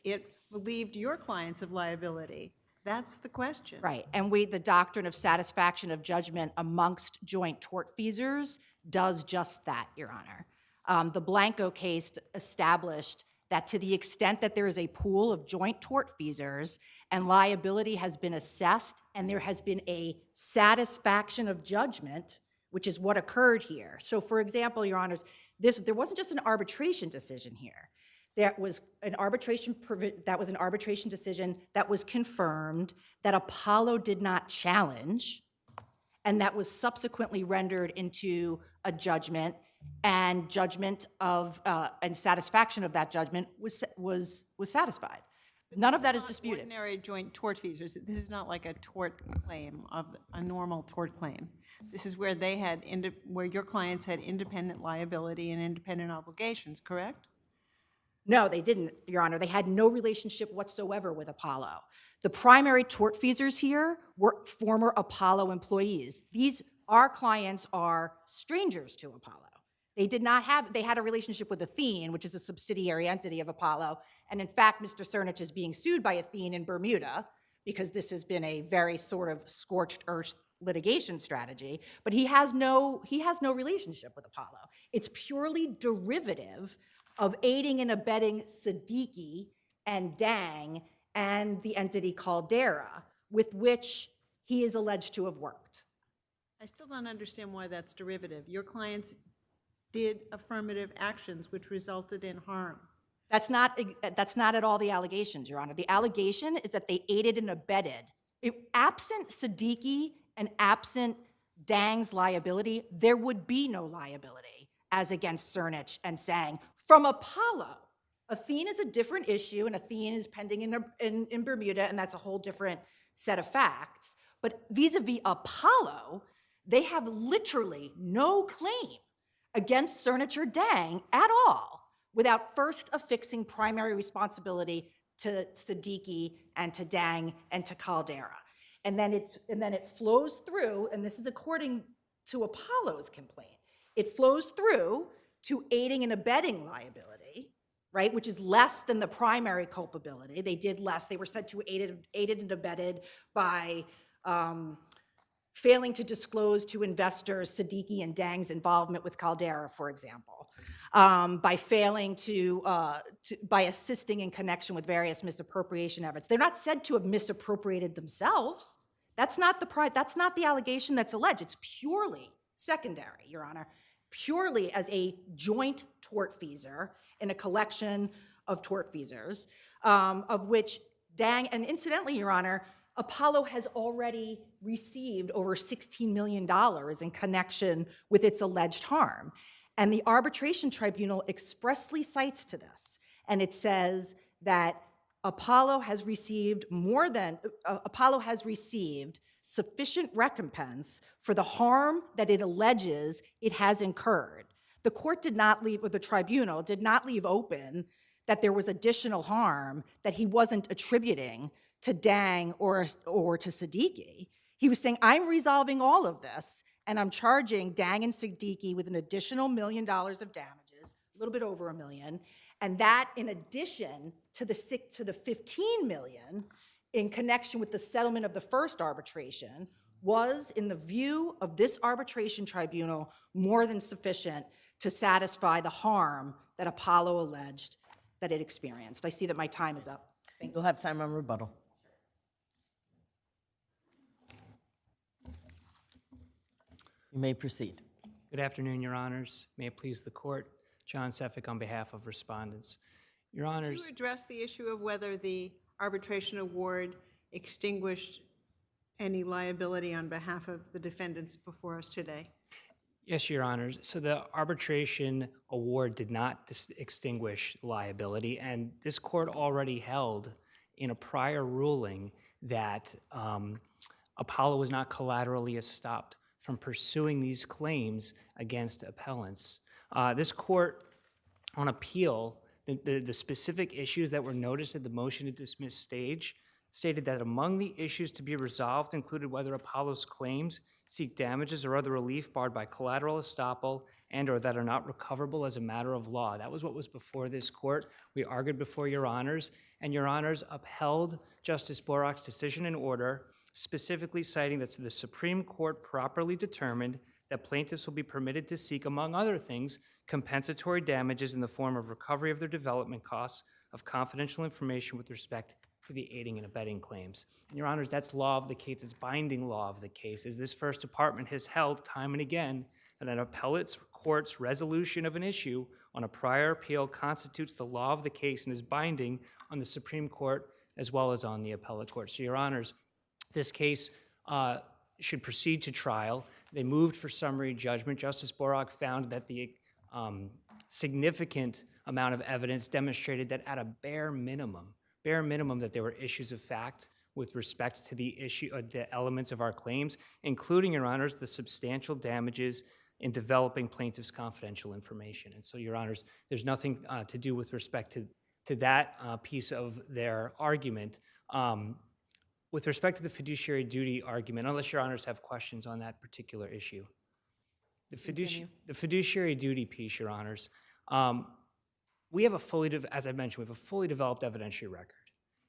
it relieved your clients of liability. That's the question. Right, and the doctrine of satisfaction of judgment amongst joint tortfeasors does just that, Your Honor. The Blanco case established that to the extent that there is a pool of joint tortfeasors and liability has been assessed and there has been a satisfaction of judgment, which is what occurred here. So for example, Your Honors, there wasn't just an arbitration decision here. That was an arbitration decision that was confirmed, that Apollo did not challenge, and that was subsequently rendered into a judgment, and judgment of and satisfaction of that judgment was satisfied. None of that is disputed. Ordinary joint tortfeasors. This is not like a tort claim of a normal tort claim. This is where where your clients had independent liability and independent obligations, correct? No, they didn't, Your Honor. They had no relationship whatsoever with Apollo. The primary tortfeasors here were former Apollo employees. Our clients are strangers to Apollo. They had a relationship with Athene, which is a subsidiary entity of Apollo. And in fact, Mr. Cernich is being sued by Athene in Bermuda because this has been a very sort of scorched earth litigation strategy. But he has no relationship with Apollo. It's purely derivative of aiding and abetting Siddiqui and Dang and the entity Caldera, with which he is alleged to have worked. I still don't understand why that's derivative. Your clients did affirmative actions which resulted in harm. That's not at all the allegations, Your Honor. The allegation is that they aided and abetted. Absent Siddiqui and absent Dang's liability, there would be no liability as against Cernich and Sang from Apollo. Athene is a different issue, and Athene is pending in Bermuda, and that's a whole different set of facts. But vis-a-vis Apollo, they have literally no claim against Cernich or Dang at all without first affixing primary responsibility to Siddiqui and to Dang and to Caldera. And then it flows through, and this is according to Apollo's complaint, it flows through to aiding and abetting liability, right, which is less than the primary culpability. They did less. They were said to aided and abetted by failing to disclose to investors Siddiqui and Dang's involvement with Caldera, for example, by failing by assisting in connection with various misappropriation efforts. They're not said to have misappropriated themselves. That's not the allegation that's alleged. It's purely secondary, Your Honor, purely as a joint tortfeasor in a collection of tortfeasors, of which Dang, and incidentally, Your Honor, Apollo has already received over $16 million in connection with its alleged harm. And the arbitration tribunal expressly cites to this. And it says that Apollo has received sufficient recompense for the harm that it alleges it has incurred. The court did not leave, or the tribunal did not leave open that there was additional harm that he wasn't attributing to Dang or to Siddiqui. He was saying, I'm resolving all of this, and I'm charging Dang and Siddiqui with an additional $1 million of damages, a little bit over $1 million, And that, in addition to the 15 million in connection with the settlement of the first arbitration, was, in the view of this arbitration tribunal, more than sufficient to satisfy the harm that Apollo alleged that it experienced. I see that my time is up. You'll have time on rebuttal. You may proceed. Good afternoon, Your Honors. May it please the Court. John Seffick on behalf of respondents. Your Could Honors. you address the issue of whether the arbitration award extinguished any liability on behalf of the defendants before us today? Yes, Your Honors. So the arbitration award did not extinguish liability, and this court already held in a prior ruling that Apollo was not collaterally estopped from pursuing these claims against appellants. This court, on appeal, the specific issues that were noticed at the motion to dismiss stage stated that among the issues to be resolved included whether Apollo's claims seek damages or other relief barred by collateral estoppel and or that are not recoverable as a matter of law. That was what was before this court. We argued before Your Honors, and Your Honors upheld Justice Borach's decision and order, specifically citing that the Supreme Court properly determined that plaintiffs will be permitted to seek, among other things, compensatory damages in the form of recovery of their development costs of confidential information with respect to the aiding and abetting claims. And Your Honors, that's law of the case, it's binding law of the case, as this First Department has held time and again that an appellate court's resolution of an issue on a prior appeal constitutes the law of the case and is binding on the Supreme Court as well as on the appellate court. So Your Honors, this case should proceed to trial. They moved for summary judgment. Justice Borach found that the significant amount of evidence demonstrated that at a bare minimum, that there were issues of fact with respect to the elements of our claims, including, Your Honors, the substantial damages in developing plaintiffs' confidential information. And so, Your Honors, there's nothing to do with respect to that piece of their argument. With respect to the fiduciary duty argument, unless Your Honors have questions on that particular issue. The fiduciary duty piece, Your Honors, we have as I mentioned, we have a fully developed evidentiary record.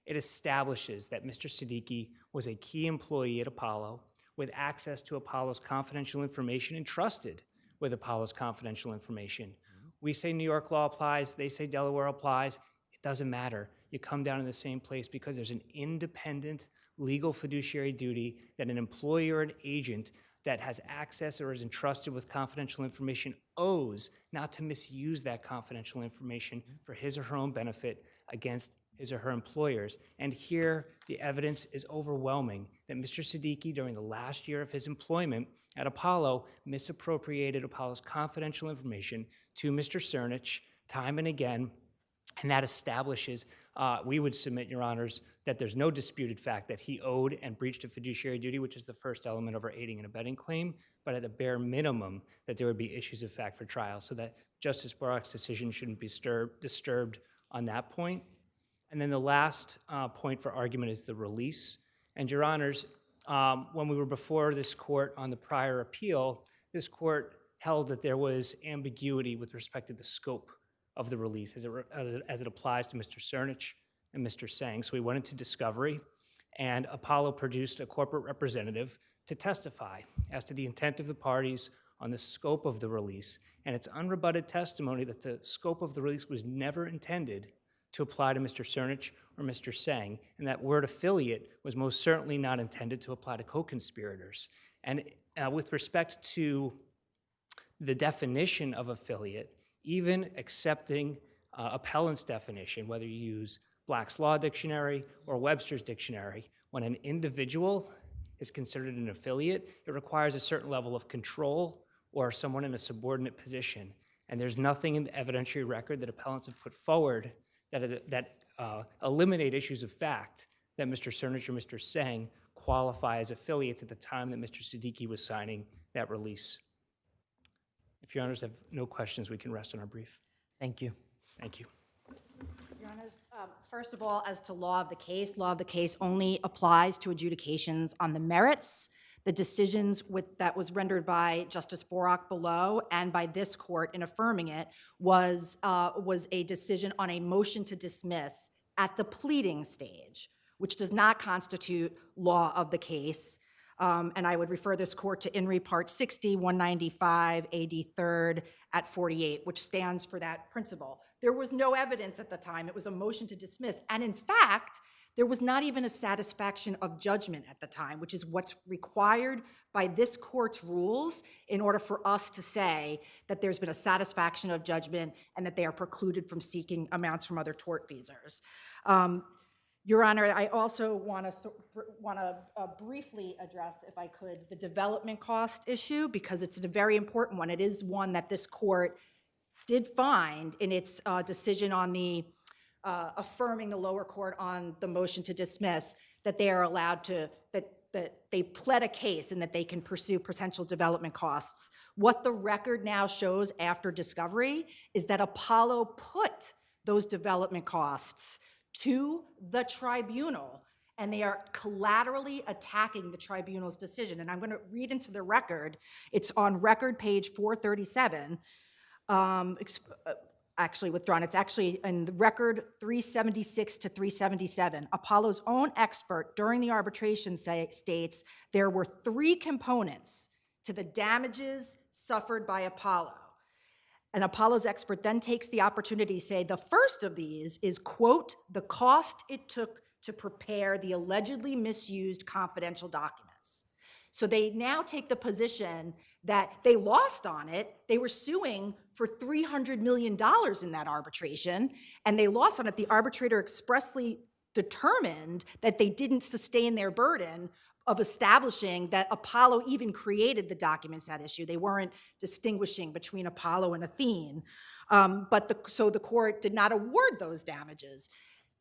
It establishes that Mr. Siddiqui was a key employee at Apollo with access to Apollo's confidential information and trusted with Apollo's confidential information. We say New York law applies, they say Delaware applies. It doesn't matter. You come down in the same place because there's an independent legal fiduciary duty that an employee or an agent that has access or is entrusted with confidential information owes not to misuse that confidential information for his or her own benefit against his or her employers. And here, the evidence is overwhelming that Mr. Siddiqui, during the last year of his employment at Apollo, misappropriated Apollo's confidential information to Mr. Cernich time and again, and that establishes, we would submit, Your Honors, that there's no disputed fact that he owed and breached a fiduciary duty, which is the first element of our aiding and abetting claim, but at a bare minimum, that there would be issues of fact for trial, so that Justice Borach's decision shouldn't be disturbed on that point. And then the last point for argument is the release. And Your Honors, when we were before this court on the prior appeal, this court held that there was ambiguity with respect to the scope of the release as it applies to Mr. Cernich and Mr. Sang. So we went into discovery, and Apollo produced a corporate representative to testify as to the intent of the parties on the scope of the release. And it's unrebutted testimony that the scope of the release was never intended to apply to Mr. Cernich or Mr. Sang, and that word affiliate was most certainly not intended to apply to co-conspirators. And with respect to the definition of affiliate, even accepting appellant's definition, whether you use Black's Law Dictionary or Webster's Dictionary, when an individual is considered an affiliate, it requires a certain level of control or someone in a subordinate position. And there's nothing in the evidentiary record that appellants have put forward that eliminate issues of fact that Mr. Cernich or Mr. Sang qualify as affiliates at the time that Mr. Siddiqui was signing that release. If Your Honors have no questions, we can rest on our brief. Thank you. Thank you. Your Honors, first of all, as to law of the case only applies to adjudications on the merits. the decisions that was rendered by Justice Borak below and by this court in affirming it was a decision on a motion to dismiss at the pleading stage, which does not constitute law of the case. And I would refer this court to In Re Part 60, 195, AD 3rd at 48, which stands for that principle. There was no evidence at the time. It was a motion to dismiss. And in fact, there was not even a satisfaction of judgment at the time, which is what's required by this court's rules in order for us to say that there's been a satisfaction of judgment and that they are precluded from seeking amounts from other tortfeasors. Your Honor, I also want to briefly address, if I could, the development cost issue, because it's a very important one. It is one that this court did find in its decision on the affirming the lower court on the motion to dismiss, that they are allowed to, that they pled a case and that they can pursue potential development costs. What the record now shows after discovery is that Apollo put those development costs to the tribunal, and they are collaterally attacking the tribunal's decision. And I'm going to read into the record. It's on record page 437. Actually withdrawn. It's actually in the record 376 to 377. Apollo's own expert during the arbitration states there were 3 components to the damages suffered by Apollo. And Apollo's expert then takes the opportunity to say the first of these is, quote, the cost it took to prepare the allegedly misused confidential documents. So they now take the position that they lost on it. They were suing for $300 million in that arbitration, and they lost on it. The arbitrator expressly determined that they didn't sustain their burden of establishing that Apollo even created the documents at issue. They weren't distinguishing between Apollo and Athene. So the court did not award those damages.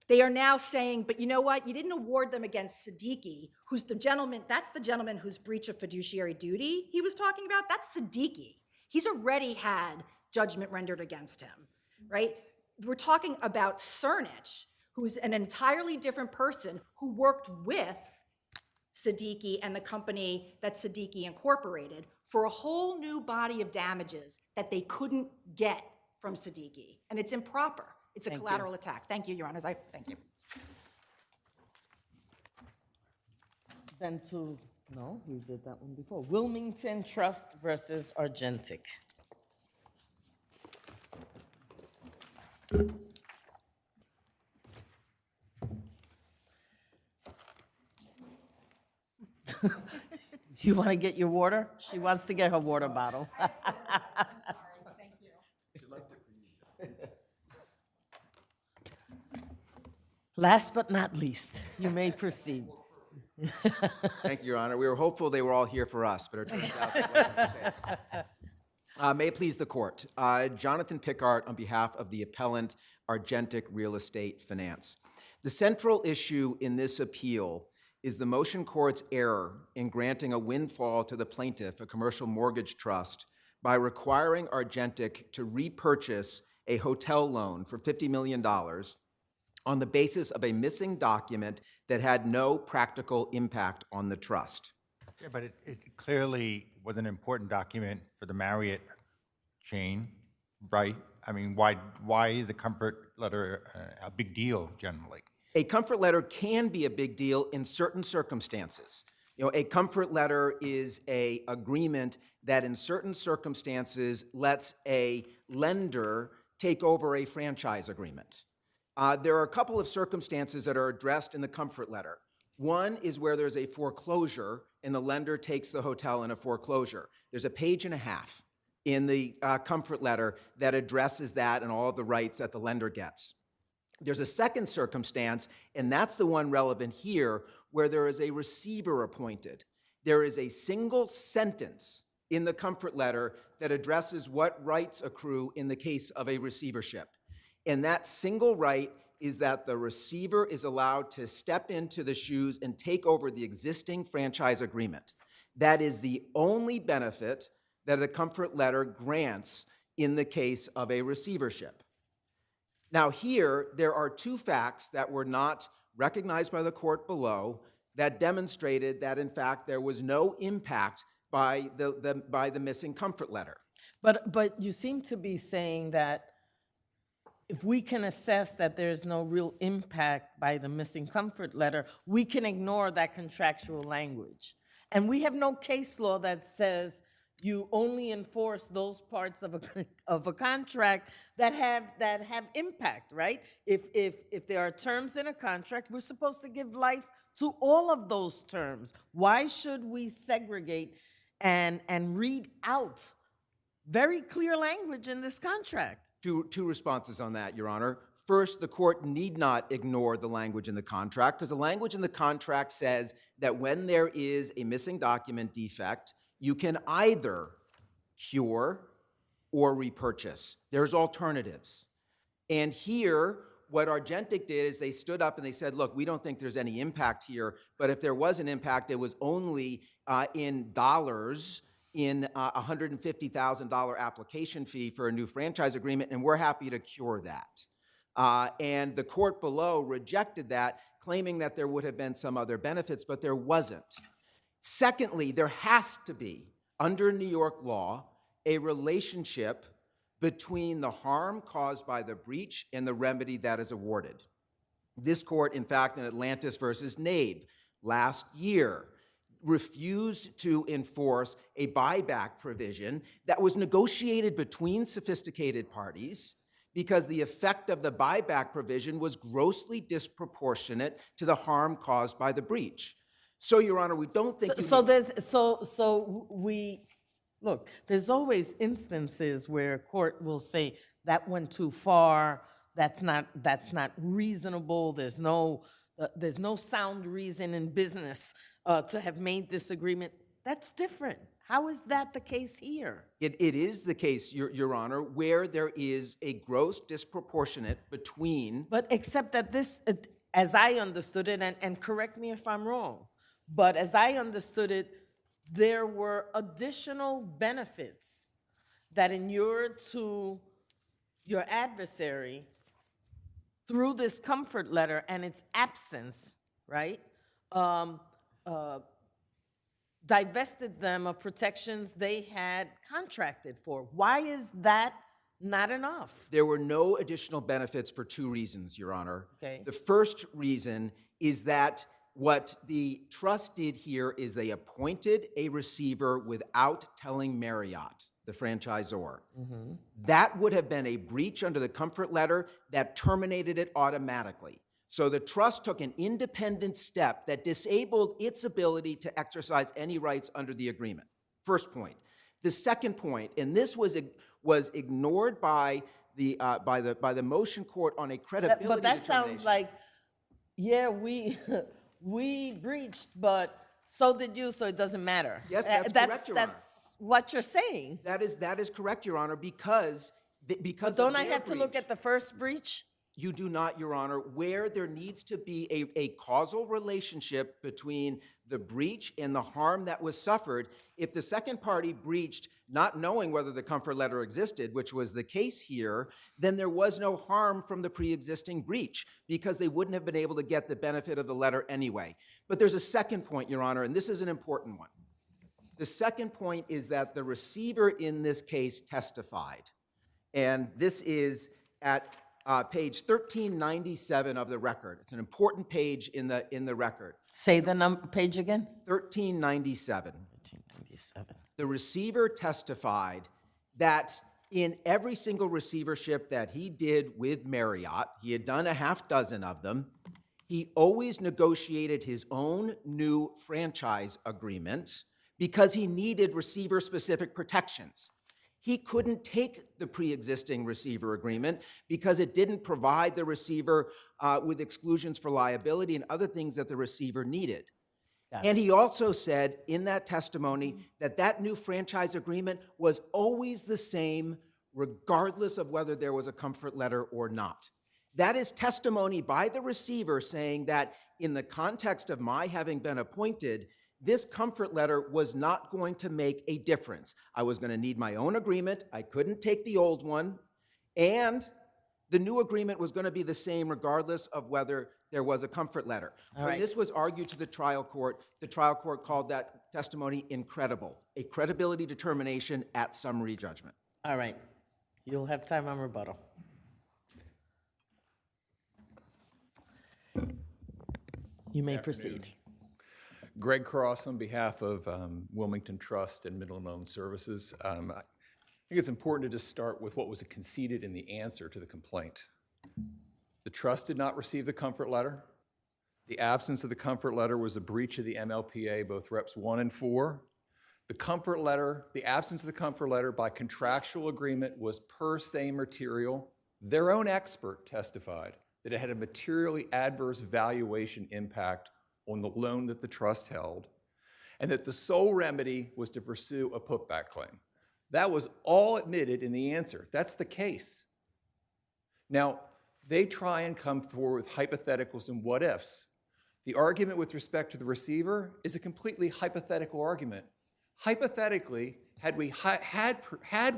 They are now saying, but you know what? You didn't award them against Siddiqui, who's the gentleman, that's the gentleman whose breach of fiduciary duty he was talking about. That's Siddiqui. He's already had judgment rendered against him, right? We're talking about Cernich, who's an entirely different person who worked with Siddiqui and the company that Siddiqui incorporated for a whole new body of damages that they couldn't get from Siddiqui. And it's improper. It's a collateral attack. Thank you, Your Honors. Thank you. No, we did that one before. Wilmington Trust versus Argentic. You want to get your water? She wants to get her water bottle. Last but not least, you may proceed. Thank you, Your Honor. We were hopeful they were all here for us, but it turns out that wasn't the case. May it please the court. Jonathan Pickart on behalf of the appellant Argentic Real Estate Finance. The central issue in this appeal is the motion court's error in granting a windfall to the plaintiff, a commercial mortgage trust, by requiring Argentic to repurchase a hotel loan for $50 million on the basis of a missing document that had no practical impact on the trust. Yeah, but it clearly was an important document for the Marriott chain, right? I mean, why is a comfort letter a big deal generally? A comfort letter can be a big deal in certain circumstances. You know, a comfort letter is an agreement that in certain circumstances lets a lender take over a franchise agreement. There are a couple of circumstances that are addressed in the comfort letter. One is where there's a foreclosure and the lender takes the hotel in a foreclosure. There's a page and a half in the comfort letter that addresses that and all of the rights that the lender gets. There's a second circumstance, and that's the one relevant here, where there is a receiver appointed. There is a single sentence in the comfort letter that addresses what rights accrue in the case of a receivership. And that single right is that the receiver is allowed to step into the shoes and take over the existing franchise agreement. That is the only benefit that the comfort letter grants in the case of a receivership. Now here, there are two facts that were not recognized by the court below that demonstrated that, in fact, there was no impact by the missing comfort letter. But you seem to be saying that if we can assess that there's no real impact by the missing comfort letter, we can ignore that contractual language. And we have no case law that says you only enforce those parts of a contract that have impact, right? If there are terms in a contract, we're supposed to give life to all of those terms. Why should we segregate and read out very clear language in this contract? Two responses on that, Your Honor. First, the court need not ignore the language in the contract, because the language in the contract says that when there is a missing document defect, you can either cure or repurchase. There's alternatives. And here, what Argentic did is they stood up and they said, look, we don't think there's any impact here, but if there was an impact, it was only in dollars, in a $150,000 application fee for a new franchise agreement, and we're happy to cure that. And the court below rejected that, claiming that there would have been some other benefits, but there wasn't. Secondly, there has to be, under New York law, a relationship between the harm caused by the breach and the remedy that is awarded. This court, in fact, in Atlantis versus NABE last year, refused to enforce a buyback provision that was negotiated between sophisticated parties because the effect of the buyback provision was grossly disproportionate to the harm caused by the breach. So, Your Honor, we don't think look, there's always instances where a court will say that went too far, that's not reasonable, there's no sound reason in business to have made this agreement. That's different. How is that the case here? It is the case, Your Honor, where there is a gross disproportionate between... But except that this, as I understood it, and correct me if I'm wrong, but as I understood it, there were additional benefits that inured to your adversary through this comfort letter and its absence, right? Divested them of protections they had contracted for. Why is that not enough? There were no additional benefits for two reasons, Your Honor. Okay. The first reason is that what the trust did here is they appointed a receiver without telling Marriott, the franchisor. Mm-hmm. That would have been a breach under the comfort letter that terminated it automatically. So the trust took an independent step that disabled its ability to exercise any rights under the agreement. First point. The second point, and this was ignored by the motion court on a credibility But that determination. sounds like, yeah, we breached, but so did you, so it doesn't matter. Yes, that's correct, Your Honor. That's what you're saying. That is correct, Your Honor, because But don't I have to look at the first breach? You do not, Your Honor, where there needs to be a causal relationship between the breach and the harm that was suffered. If the second party breached not knowing whether the comfort letter existed, which was the case here, then there was no harm from the pre-existing breach because they wouldn't have been able to get the benefit of the letter anyway. But there's a second point, Your Honor, and this is an important one. The second point is that the receiver in this case testified, and this is at page 1397 of the record. It's an important page in the record. Say the page again. 1397. 1397. The receiver testified that in every single receivership that he did with Marriott, he had done a half dozen of them, he always negotiated his own new franchise agreement because he needed receiver-specific protections. He couldn't take the pre-existing receiver agreement because it didn't provide the receiver with exclusions for liability and other things that the receiver needed. And he also said in that testimony that that new franchise agreement was always the same regardless of whether there was a comfort letter or not. That is testimony by the receiver saying that in the context of my having been appointed, this comfort letter was not going to make a difference. I was going to need my own agreement. I couldn't take the old one. And The new agreement was going to be the same regardless of whether there was a comfort letter. When this was argued to the trial court called that testimony incredible, a credibility determination at summary judgment. All right. You'll have time on rebuttal. You may proceed. Greg Cross on behalf of Wilmington Trust and Midland Loan Services. I think it's important to just start with what was conceded in the answer to the complaint. The trust did not receive the comfort letter. The absence of the comfort letter was a breach of the MLPA, both Reps 1 and 4. The comfort letter, the absence of the comfort letter by contractual agreement was per se material. Their own expert testified that it had a materially adverse valuation impact on the loan that the trust held, and that the sole remedy was to pursue a putback claim. That was all admitted in the answer. That's the case. Now, they try and come forward with hypotheticals and what ifs. The argument with respect to the receiver is a completely hypothetical argument. Hypothetically, had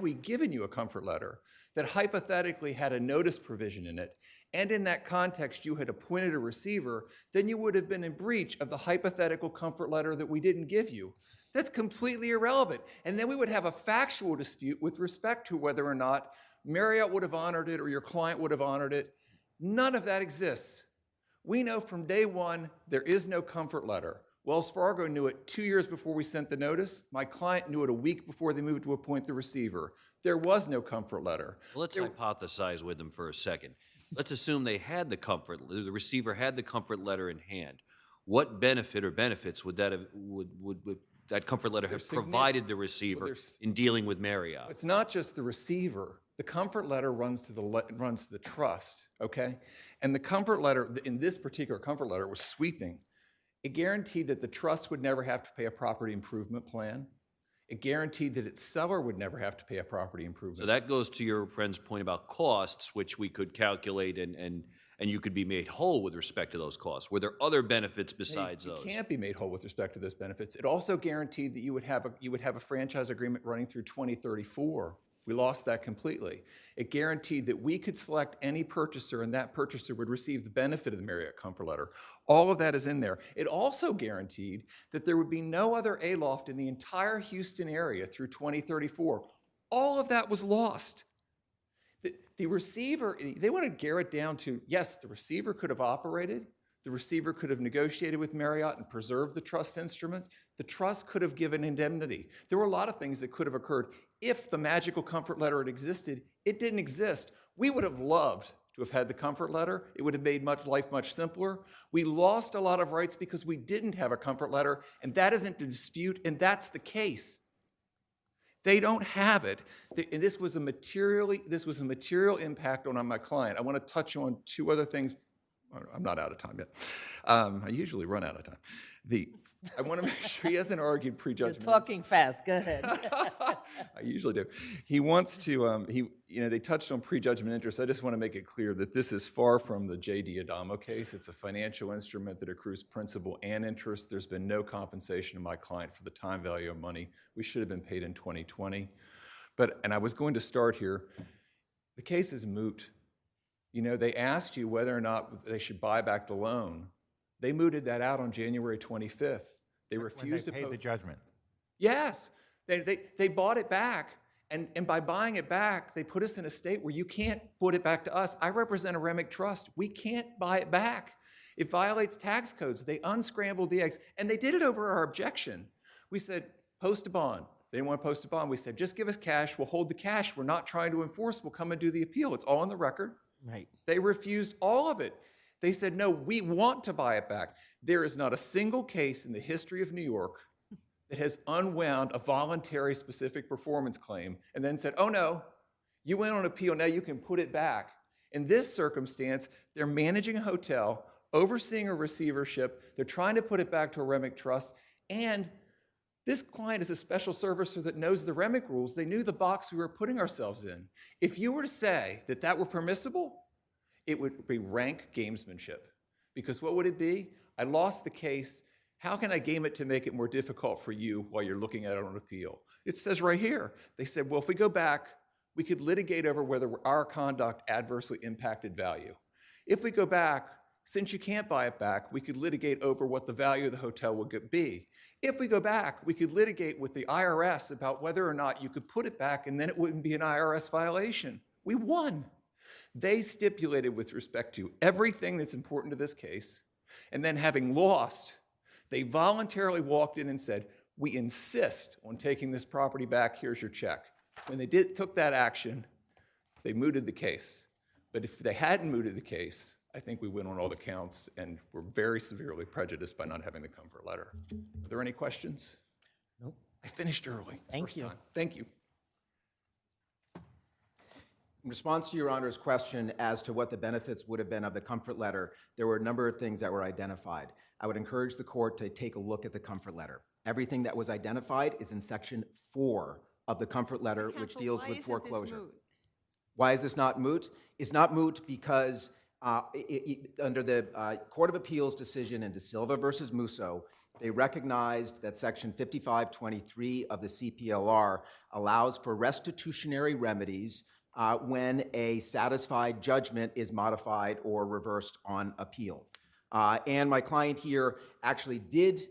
we given you a comfort letter that hypothetically had a notice provision in it, and in that context you had appointed a receiver, then you would have been in breach of the hypothetical comfort letter that we didn't give you. That's completely irrelevant. And then we would have a factual dispute with respect to whether or not Marriott would have honored it or your client would have honored it. None of that exists. We know from day one there is no comfort letter. Wells Fargo knew it 2 years before we sent the notice. My client knew it a week before they moved to appoint the receiver. There was no comfort letter. Well, let's hypothesize with them for a second. Let's assume they had the receiver had the comfort letter in hand. What benefit or benefits would that comfort letter have provided the receiver in dealing with Marriott? It's not just the receiver. The comfort letter runs to the trust, okay? And the comfort letter, in this particular comfort letter, was sweeping. It guaranteed that the trust would never have to pay a property improvement plan. It guaranteed that its seller would never have to pay a property improvement. So that goes to your friend's point about costs, which we could calculate and you could be made whole with respect to those costs. Were there other benefits besides those? You can't be made whole with respect to those benefits. It also guaranteed that you would have a franchise agreement running through 2034. We lost that completely. It guaranteed that we could select any purchaser and that purchaser would receive the benefit of the Marriott comfort letter. All of that is in there. It also guaranteed that there would be no other A-loft in the entire Houston area through 2034. All of that was lost. The receiver, they want to gear it down to, yes, the receiver could have operated, the receiver could have negotiated with Marriott and preserved the trust instrument. The trust could have given indemnity. There were a lot of things that could have occurred if the magical comfort letter had existed. It didn't exist. We would have loved to have had the comfort letter. It would have made life much simpler. We lost a lot of rights because we didn't have a comfort letter, and that isn't a dispute, and that's the case. They don't have it, and this was a material impact on my client. I want to touch on two other things. I'm not out of time yet. I usually run out of time. I want to make sure he hasn't argued prejudgment. You're talking fast. Go ahead. I usually do. He wants to. They touched on prejudgment interest. I just want to make it clear that this is far from the J.D. Adamo case. It's a financial instrument that accrues principal and interest. There's been no compensation to my client for the time value of money. We should have been paid in 2020. And I was going to start here. The case is moot. They asked you whether or not they should buy back the loan. They mooted that out on January 25th. They refused to pay the judgment. Yes. They bought it back. And by buying it back, they put us in a state where you can't put it back to us. I represent a REMIC trust. We can't buy it back. It violates tax codes. They unscrambled the eggs. And they did it over our objection. We said, post a bond. They didn't want to post a bond. We said, just give us cash. We'll hold the cash. We're not trying to enforce. We'll come and do the appeal. It's all on the record. Right. They refused all of it. They said, no, we want to buy it back. There is not a single case in the history of New York that has unwound a voluntary specific performance claim and then said, oh no, you went on appeal, now you can put it back. In this circumstance, they're managing a hotel, overseeing a receivership, they're trying to put it back to a REMIC trust, and this client is a special servicer that knows the REMIC rules. They knew the box we were putting ourselves in. If you were to say that that were permissible, it would be rank gamesmanship. Because what would it be? I lost the case. How can I game it to make it more difficult for you while you're looking at it on appeal? It says right here. They said, well, if we go back, We could litigate over whether our conduct adversely impacted value. If we go back, since you can't buy it back, we could litigate over what the value of the hotel will be. If we go back, we could litigate with the IRS about whether or not you could put it back, and then it wouldn't be an IRS violation. We won. They stipulated with respect to everything that's important to this case, and then having lost, they voluntarily walked in and said, we insist on taking this property back, here's your check. When they took that action, they mooted the case. But if they hadn't mooted the case, I think we win on all the counts, and we're very severely prejudiced by not having the comfort letter. Are there any questions? Nope. I finished early. It's the Thank first you. time. Thank you. In response to Your Honor's question as to what the benefits would have been of the comfort letter, there were a number of things that were identified. I would encourage the court to take a look at the comfort letter. Everything that was identified is in section 4 of the comfort letter, which deals with foreclosure. Why is this not moot? It's not moot because under the Court of Appeals decision in De Silva versus Musso, they recognized that section 5523 of the CPLR allows for restitutionary remedies when a satisfied judgment is modified or reversed on appeal. And my client here actually did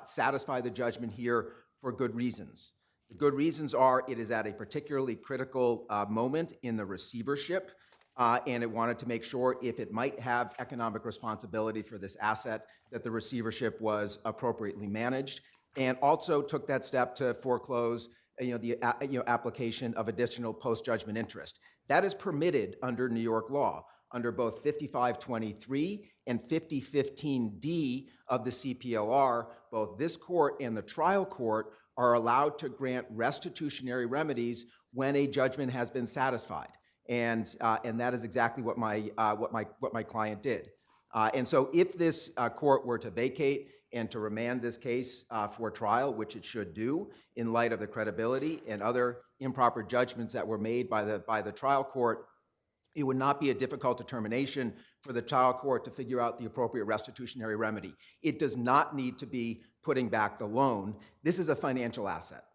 satisfy the judgment here for good reasons. The good reasons are it is at a particularly critical moment in the receivership, and it wanted to make sure if it might have economic responsibility for this asset, that the receivership was appropriately managed, and also took that step to foreclose the application of additional post-judgment interest. That is permitted under New York law, under both 5523 and 5015D of the CPLR. Both this court and the trial court are allowed to grant restitutionary remedies when a judgment has been satisfied, and that is exactly what my client did. And so, if this court were to vacate and to remand this case for trial, which it should do in light of the credibility and other improper judgments that were made by the trial court, it would not be a difficult determination for the trial court to figure out the appropriate restitutionary remedy. It does not need to be putting back the loan. This is a financial asset.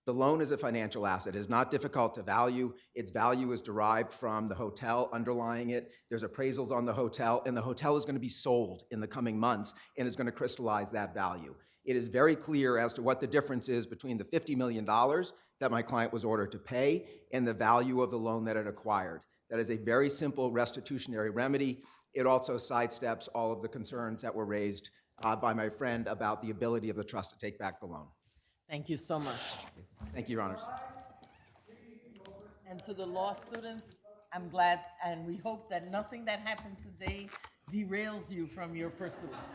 The loan is a financial asset. It is not difficult to value. Its value is derived from the hotel underlying it. There's appraisals on the hotel, and the hotel is going to be sold in the coming months and is going to crystallize that value. It is very clear as to what the difference is between the $50 million that my client was ordered to pay and the value of the loan that it acquired. That is a very simple restitutionary remedy. It also sidesteps all of the concerns that were raised by my friend about the ability of the trust to take back the loan. Thank you so much. Thank you, Your Honors. And to the law students, I'm glad, and we hope that nothing that happened today derails you from your pursuits.